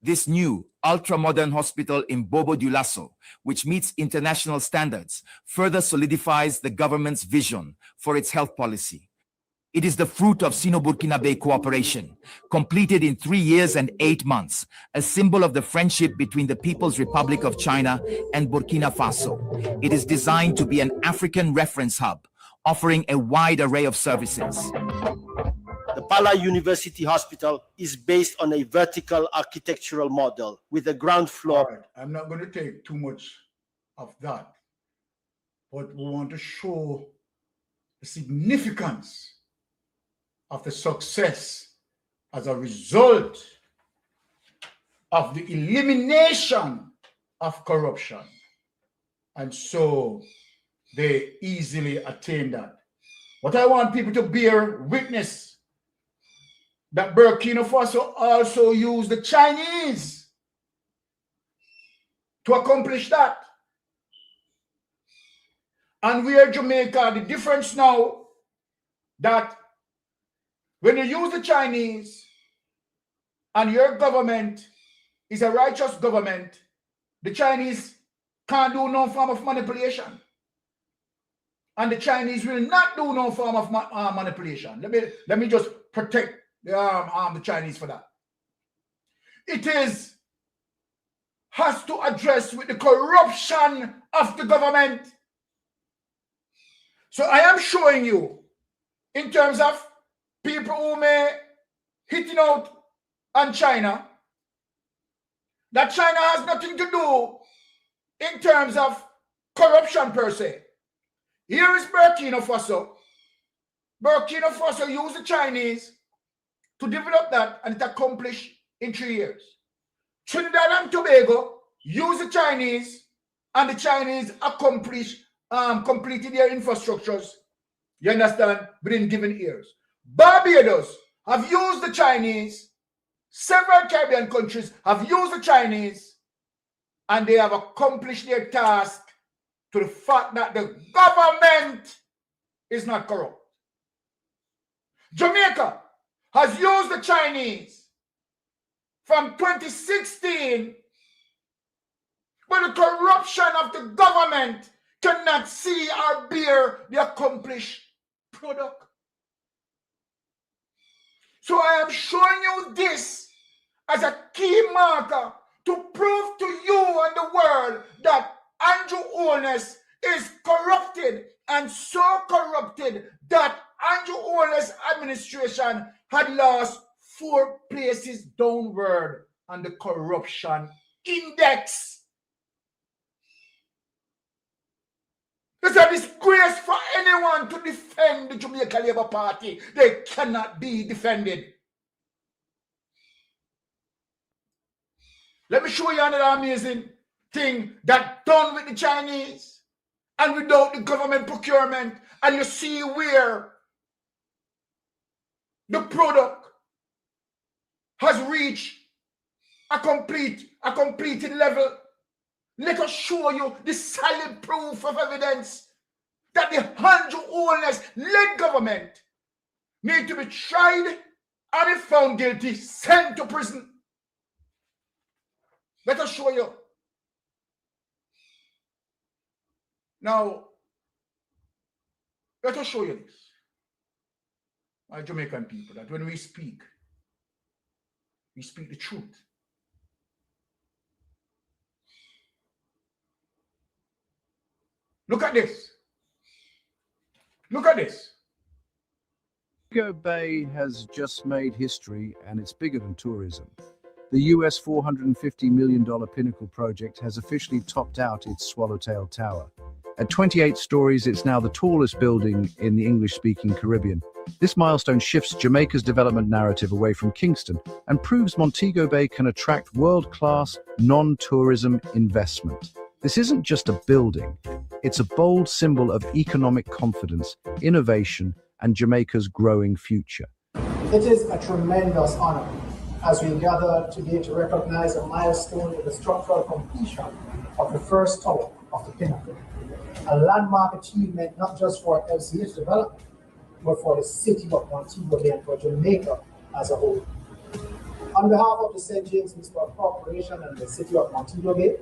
This new ultra-modern hospital in Bobo Dioulasso, which meets international standards, further solidifies the government's vision for its health policy. It is the fruit of Sino-Burkinabe cooperation, completed in 3 years and 8 months, a symbol of the friendship between the People's Republic of China and Burkina Faso. It is designed to be an African reference hub, offering a wide array of services. The Pala University Hospital is based on a vertical architectural model with a ground floor. All right. I'm not going to take too much of that, but we want to show the significance of the success as a result of the elimination of corruption. And so they easily attain that. But I want people to bear witness that Burkina Faso also used the Chinese to accomplish that. And we are Jamaica, the difference now that when you use the Chinese and your government is a righteous government, the Chinese can't do no form of manipulation. And the Chinese will not do no form of manipulation. Let me just protect the Chinese for that. It has to address with the corruption of the government. So I am showing you in terms of people who may hitting out on China, that China has nothing to do in terms of corruption per se. Here is Burkina Faso. Burkina Faso used the Chinese to develop that, and it accomplished in 3 years. Trinidad and Tobago used the Chinese, and the Chinese accomplished, completed their infrastructures, you understand, within given years. Barbados have used the Chinese, several Caribbean countries have used the Chinese, and they have accomplished their task to the fact that the government is not corrupt. Jamaica has used the Chinese from 2016, but the corruption of the government cannot see or bear the accomplished product. So I am showing you this as a key marker to prove to you and the world that Andrew Holness is corrupted, and so corrupted that Andrew Holness' administration had lost 4 places downward on the corruption index. It's a disgrace for anyone to defend the Jamaica Labour Party. They cannot be defended. Let me show you another amazing thing that done with the Chinese and without the government procurement, and you see where the product has reached a completed level. Let us show you the solid proof of evidence that the Andrew Holness-led government need to be tried and if found guilty, sent to prison. Let us show you. Now, let us show you this, my Jamaican people, that when we speak the truth. Look at this. Look at this. Montego Bay has just made history, and it's bigger than tourism. The US $450 million Pinnacle project has officially topped out its Swallowtail Tower. At 28 stories, it's now the tallest building in the English-speaking Caribbean. This milestone shifts Jamaica's development narrative away from Kingston and proves Montego Bay can attract world-class, non-tourism investment. This isn't just a building. It's a bold symbol of economic confidence, innovation, and Jamaica's growing future. It is a tremendous honor as we gather today to recognize a milestone in the structural completion of the first tower of the Pinnacle, a landmark achievement not just for LCH development, but for the city of Montego Bay and for Jamaica as a whole. On behalf of the St. James Municipal Corporation and the city of Montego Bay,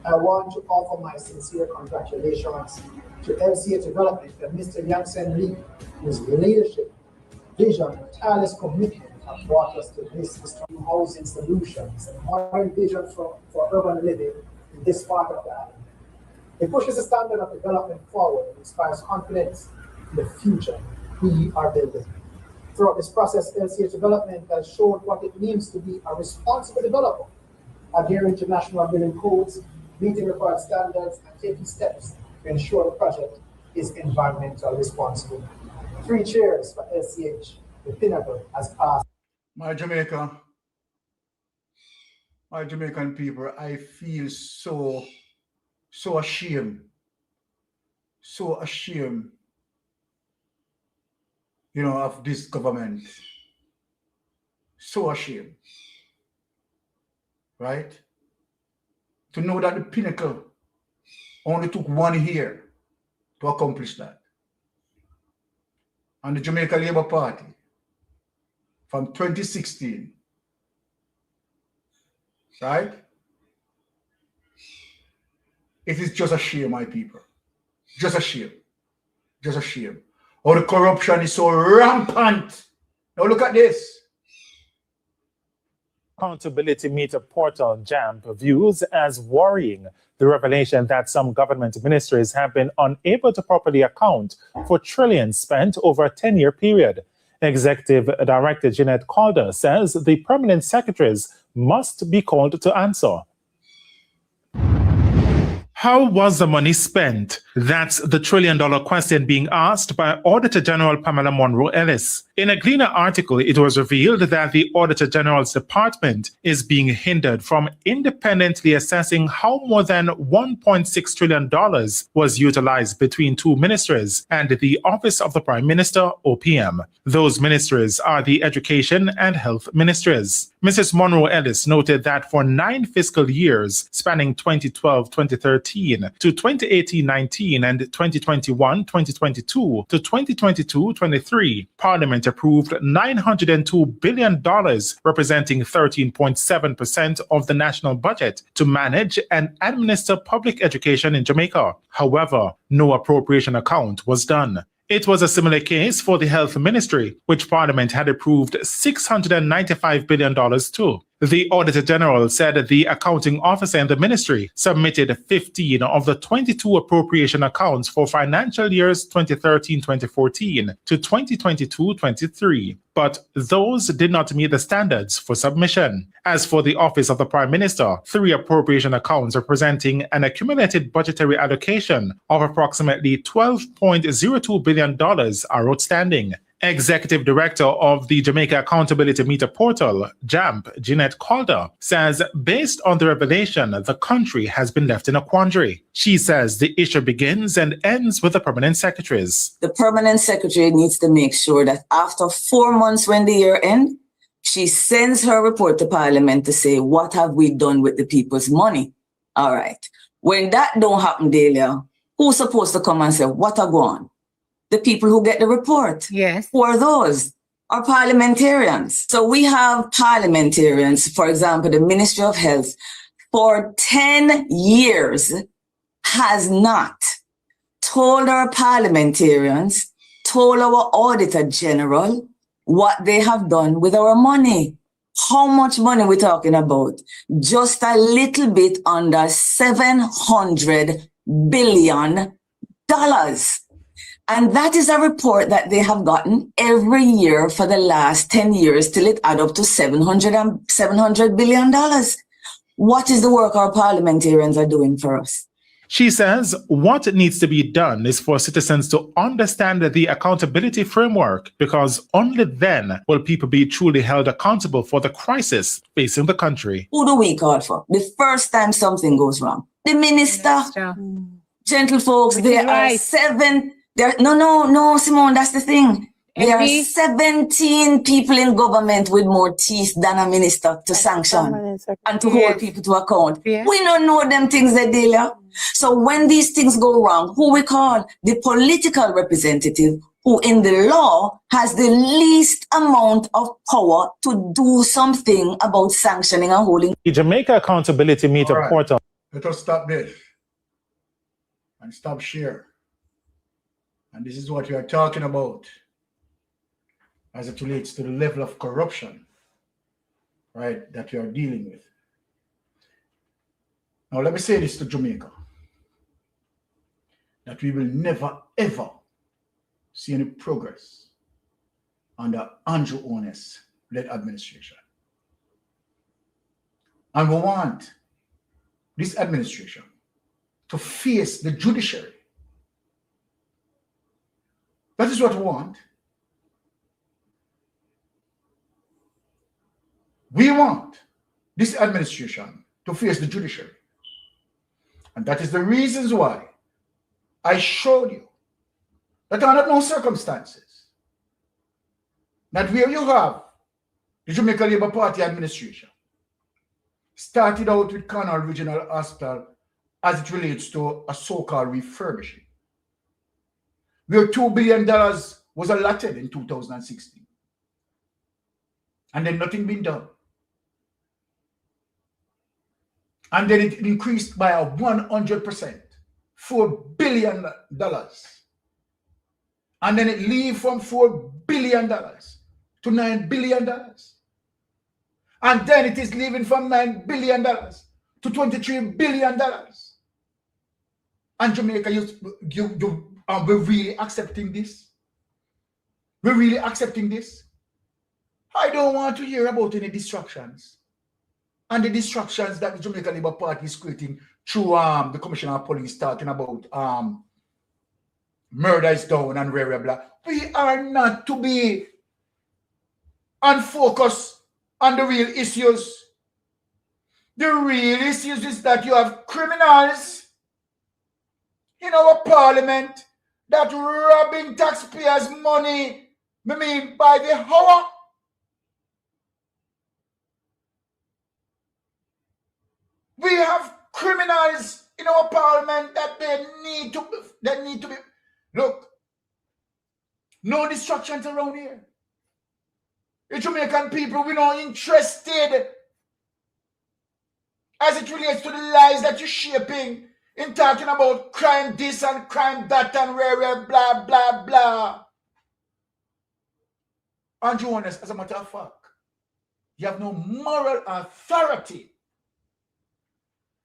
I want to offer my sincere congratulations to LCH Development and Mr. Yang Lee, whose leadership, vision, and tireless commitment have brought us to this strong housing solutions and modern vision for urban living in this part of the island. It pushes the standard of development forward and inspires confidence in the future we are building. Throughout this process, LCH Development has shown what it means to be a responsible developer, adhering to national building codes, meeting required standards, and taking steps to ensure the project is environmentally responsible. 3 cheers for LCH. The Pinnacle has passed. My Jamaican people, I feel so ashamed, you know, of this government. So ashamed, right? To know that the Pinnacle only took 1 year to accomplish that. And the Jamaica Labour Party from 2016, right? It is just a shame, my people. Just a shame. Just a shame. Oh, the corruption is so rampant. Now look at this. Accountability Meter portal JAMP views as worrying the revelation that some government ministries have been unable to properly account for trillions spent over a 10-year period. Executive Director Jeanette Calder says the permanent secretaries must be called to answer. How was the money spent? That's the trillion-dollar question being asked by Auditor General Pamela Monroe-Ellis. In a Gleaner article, it was revealed that the Auditor General's department is being hindered from independently assessing how more than $1.6 trillion was utilized between 2 ministries and the Office of the Prime Minister, OPM. Those ministries are the Education and Health ministries. Mrs. Monroe-Ellis noted that for 9 fiscal years, spanning 2012-2013 to 2018-19 and 2021-2022 to 2022-23, Parliament approved $902 billion, representing 13.7% of the national budget, to manage and administer public education in Jamaica. However, no appropriation account was done. It was a similar case for the Health Ministry, which Parliament had approved $695 billion to. The Auditor General said the accounting officer in the ministry submitted 15 of the 22 appropriation accounts for financial years 2013-2014 to 2022-23, but those did not meet the standards for submission. As for the Office of the Prime Minister, 3 appropriation accounts representing an accumulated budgetary allocation of approximately $12.02 billion are outstanding. Executive Director of the Jamaica Accountability Meter portal, JAMP, Jeanette Calder, says based on the revelation, the country has been left in a quandary. She says the issue begins and ends with the permanent secretaries. The permanent secretary needs to make sure that after 4 months when the year ends, she sends her report to Parliament to say, what have we done with the people's money? All right. When that don't happen, Delia, who's supposed to come and say, what are going? The people who get the report. Yes. Who are those? Are parliamentarians. So we have parliamentarians, for example, the Ministry of Health, for 10 years has not told our parliamentarians, told our Auditor General what they have done with our money. How much money we're talking about? Just a little bit under $700 billion. And that is a report that they have gotten every year for the last 10 years till it add up to $700 billion. What is the work our parliamentarians are doing for us? She says what needs to be done is for citizens to understand the accountability framework, because only then will people be truly held accountable for the crisis facing the country. Who do we call for? The first time something goes wrong. The minister. Gentle folks, Which there is are right. no, Simone, that's the thing. There are Every- 17 people in government with more teeth than a minister to sanction and to hold Yes. people to account. Yes. We don't know them things they deal with. So when these things go wrong, who we call? The political representative, who in the law has the least amount of power to do something about sanctioning and holding. The Jamaica Accountability Meter All right. portal. Let us stop this and stop share. And this is what we are talking about as it relates to the level of corruption, right, that we are dealing with. Now, let me say this to Jamaica, that we will never, ever see any progress under Andrew Ones-led administration. And we want this administration to face the judiciary. That is what we want. We want this administration to face the judiciary. And that is the reasons why I showed you that under no circumstances, that where you have the Jamaica Labour Party administration started out with Cornwall Regional Hospital as it relates to a so-called refurbishing, where $2 billion was allotted in 2016. And then nothing been done. And then it increased by 100%, $4 billion. And then it leave from $4 billion to $9 billion. And then it is leaving from $9 billion to $23 billion. And Jamaica, we're really accepting this? We're really accepting this? I don't want to hear about any distractions. And the distractions that the Jamaica Labour Party is creating through the Commissioner of Police talking about murder is down and blah, blah, blah. We are not to be unfocused on the real issues. The real issues is that you have criminals in our parliament that robbing taxpayers' money, by the hour. We have criminals in our parliament that they need to be. Look, no distractions around here. The Jamaican people, we're not interested as it relates to the lies that you're shaping in talking about crime this and crime that and rare, blah, blah, blah. Andrew Ones, as a matter of fact, you have no moral authority.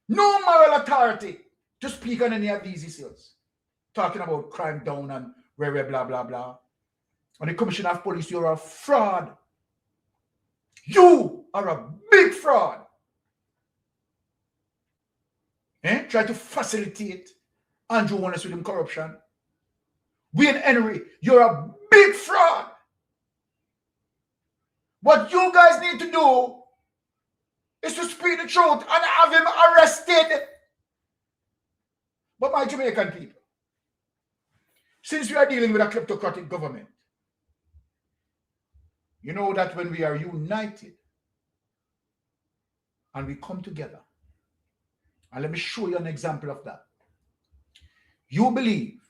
No moral authority to speak on any of these issues. Talking about crime down and rare, blah, blah, blah. And the Commissioner of Police, you're a fraud. You are a big fraud. Try to facilitate Andrew Ones with him corruption. Wayne Henry, you're a big fraud. What you guys need to do is to speak the truth and have him arrested. But my Jamaican people, since we are dealing with a kleptocratic government, you know that when we are united and we come together, and let me show you an example of that. You believe,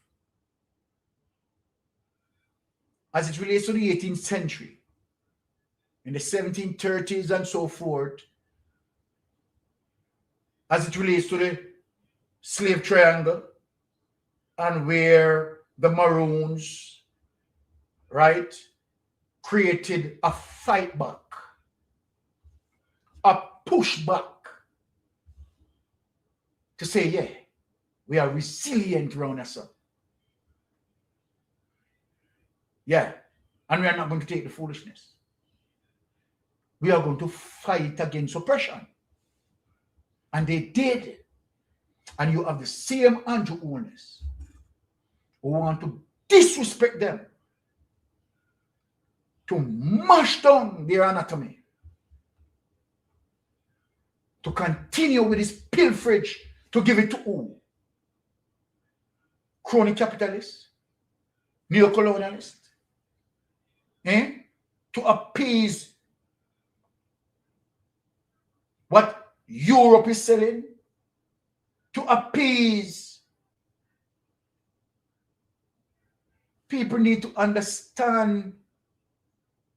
as it relates to the 18th century, in the 1730s and so forth, as it relates to the slave triangle and where the Maroons, right, created a fight back, a pushback to say, yeah, we are resilient around us. Yeah, and we are not going to take the foolishness. We are going to fight against oppression. And they did. And you have the same Andrew Ones who want to disrespect them, to mash down their anatomy, to continue with this pilferage, to give it to who? crony capitalists, neo-colonialists, to appease what Europe is selling, to appease. People need to understand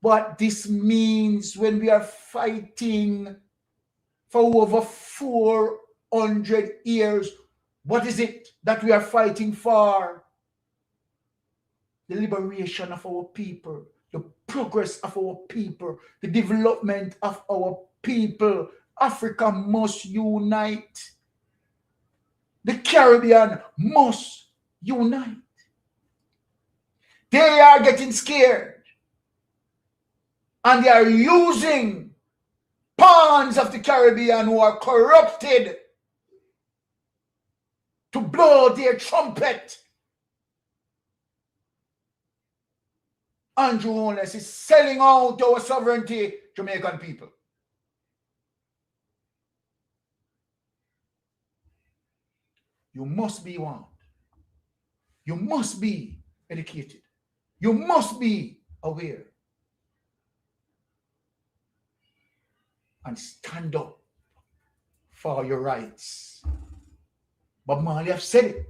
what this means when we are fighting for over 400 years. What is it that we are fighting for? The liberation of our people, the progress of our people, the development of our people. Africa must unite. The Caribbean must unite. They are getting scared. And they are using pawns of the Caribbean who are corrupted to blow their trumpet. Andrew Holness is selling out our sovereignty, Jamaican people. You must be warned. You must be educated. You must be aware. And stand up for your rights. Bob Marley have said it.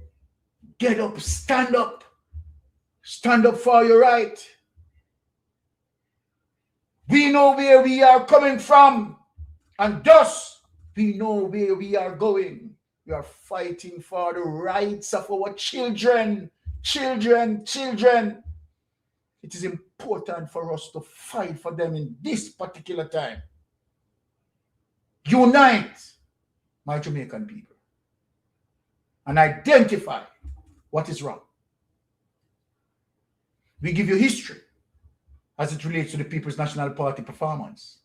Get up, stand up. Stand up for your right. We know where we are coming from, and thus we know where we are going. We are fighting for the rights of our children. Children. It is important for us to fight for them in this particular time. Unite, my Jamaican people, and identify what is wrong. We give you history as it relates to the People's National Party performance.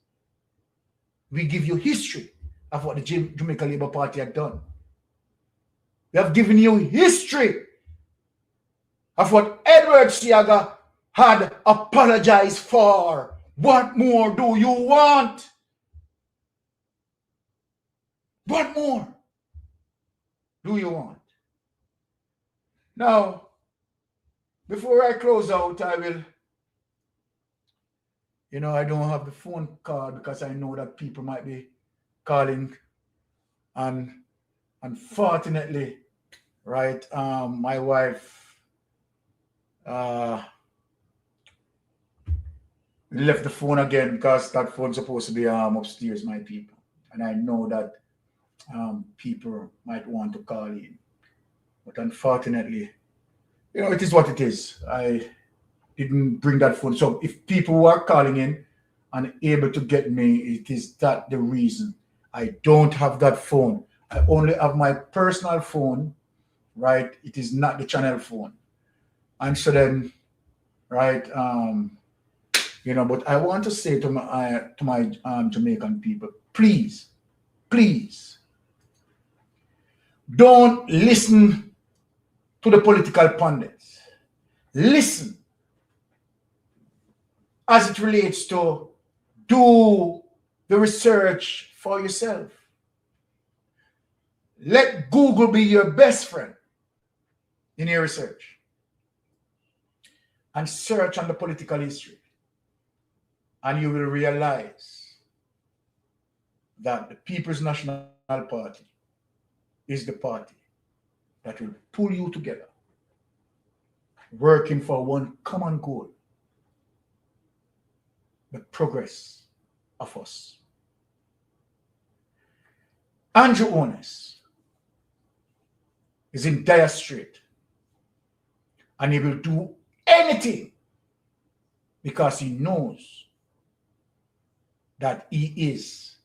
We give you history of what the Jamaica Labour Party had done. We have given you history of what Edward Seaga had apologized for. What more do you want? What more do you want? Now, before I close out, I will, I don't have the phone card because I know that people might be calling. And unfortunately, right, my wife left the phone again because that phone's supposed to be upstairs, my people. And I know that people might want to call in. But unfortunately, it is what it is. I didn't bring that phone. So if people were calling in and able to get me, it is that the reason. I don't have that phone. I only have my personal phone, right? It is not the channel phone. And so then, right, but I want to say to my Jamaican people, please, don't listen to the political pundits. Listen as it relates to do the research for yourself. Let Google be your best friend in your research. And search on the political history. And you will realize that the People's National Party is the party that will pull you together, working for one common goal, the progress of us. Andrew Holness is in dire strait, and he will do anything because he knows that he is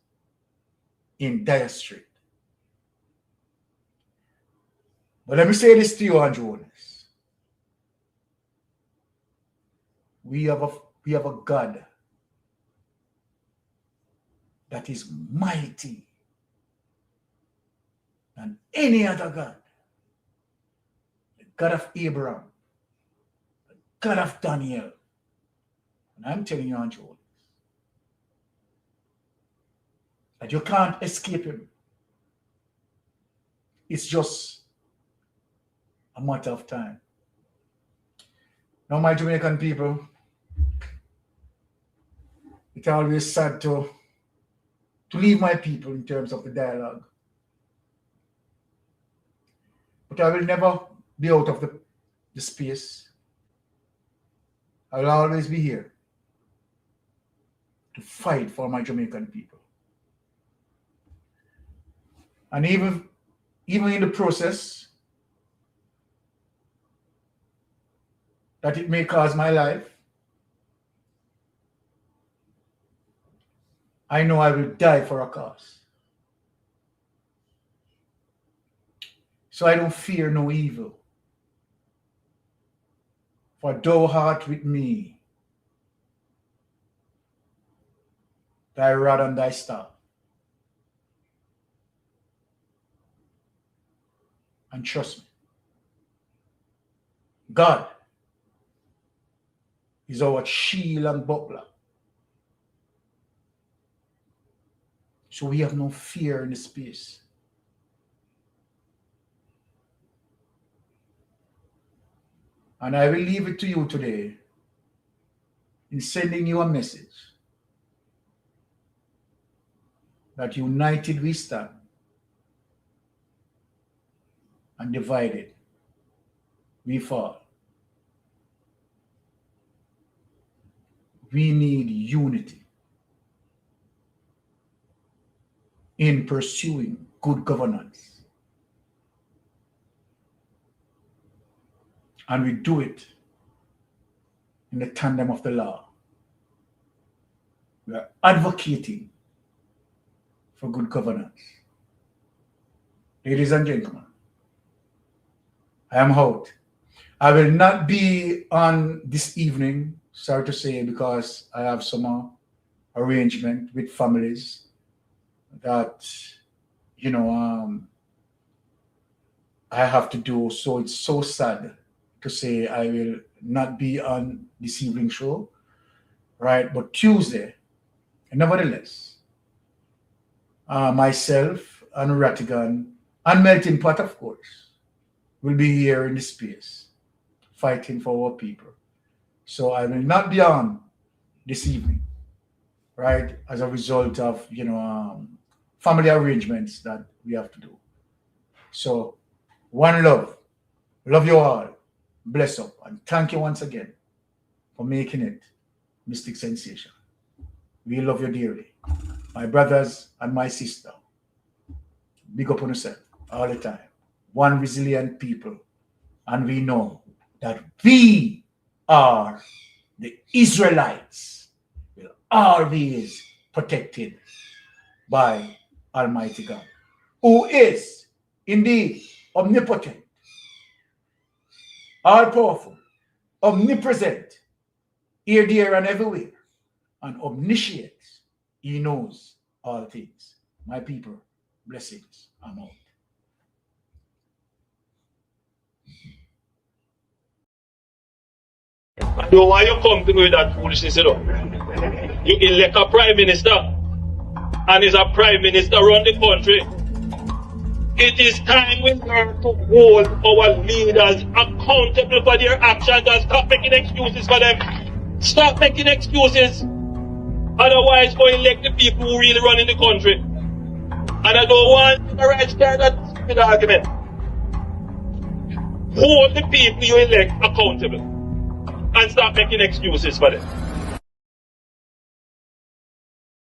in dire strait. But let me say this to you, Andrew Holness. We have a God that is mighty than any other God. The God of Abraham, the God of Daniel. And I'm telling you, Andrew Holness, that you can't escape him. It's just a matter of time. Now, my Jamaican people, it's always sad to leave my people in terms of the dialogue. But I will never be out of the space. I will always be here to fight for my Jamaican people. And even in the process that it may cause my life, I know I will die for a cause. So I don't fear no evil. For thou art with me, thy rod and thy staff. And trust me, God is our shield and buckler. So we have no fear in the space. And I will leave it to you today in sending you a message that united we stand and divided we fall. We need unity in pursuing good governance. And we do it in the tandem of the law. We are advocating for good governance. Ladies and gentlemen, I am out. I will not be on this evening, sorry to say, because I have some arrangement with families that, I have to do. So it's so sad to say I will not be on this evening show, right? But Tuesday, nevertheless, myself and Rattigan and Melting Pot, of course, will be here in this space fighting for our people. So I will not be on this evening, right? As a result of, family arrangements that we have to do. So one love. Love you all. Bless up. And thank you once again for making it Mystic Sensation. We love you dearly. My brothers and my sister. Big up on yourself all the time. One resilient people. And we know that we are the Israelites. Will always protected by Almighty God, who is indeed omnipotent, all-powerful, omnipresent, here, there, and everywhere, and omniscient. He knows all things. My people, blessings. I'm out. I know why you come to me with that foolishness, You elect a prime minister, and is a prime minister run the country. It is time we learn to hold our leaders accountable for their actions and stop making excuses for them. Stop making excuses. Otherwise, go elect the people who really run in the country. And I don't want to right there that stupid argument. Hold the people you elect accountable and stop making excuses for them.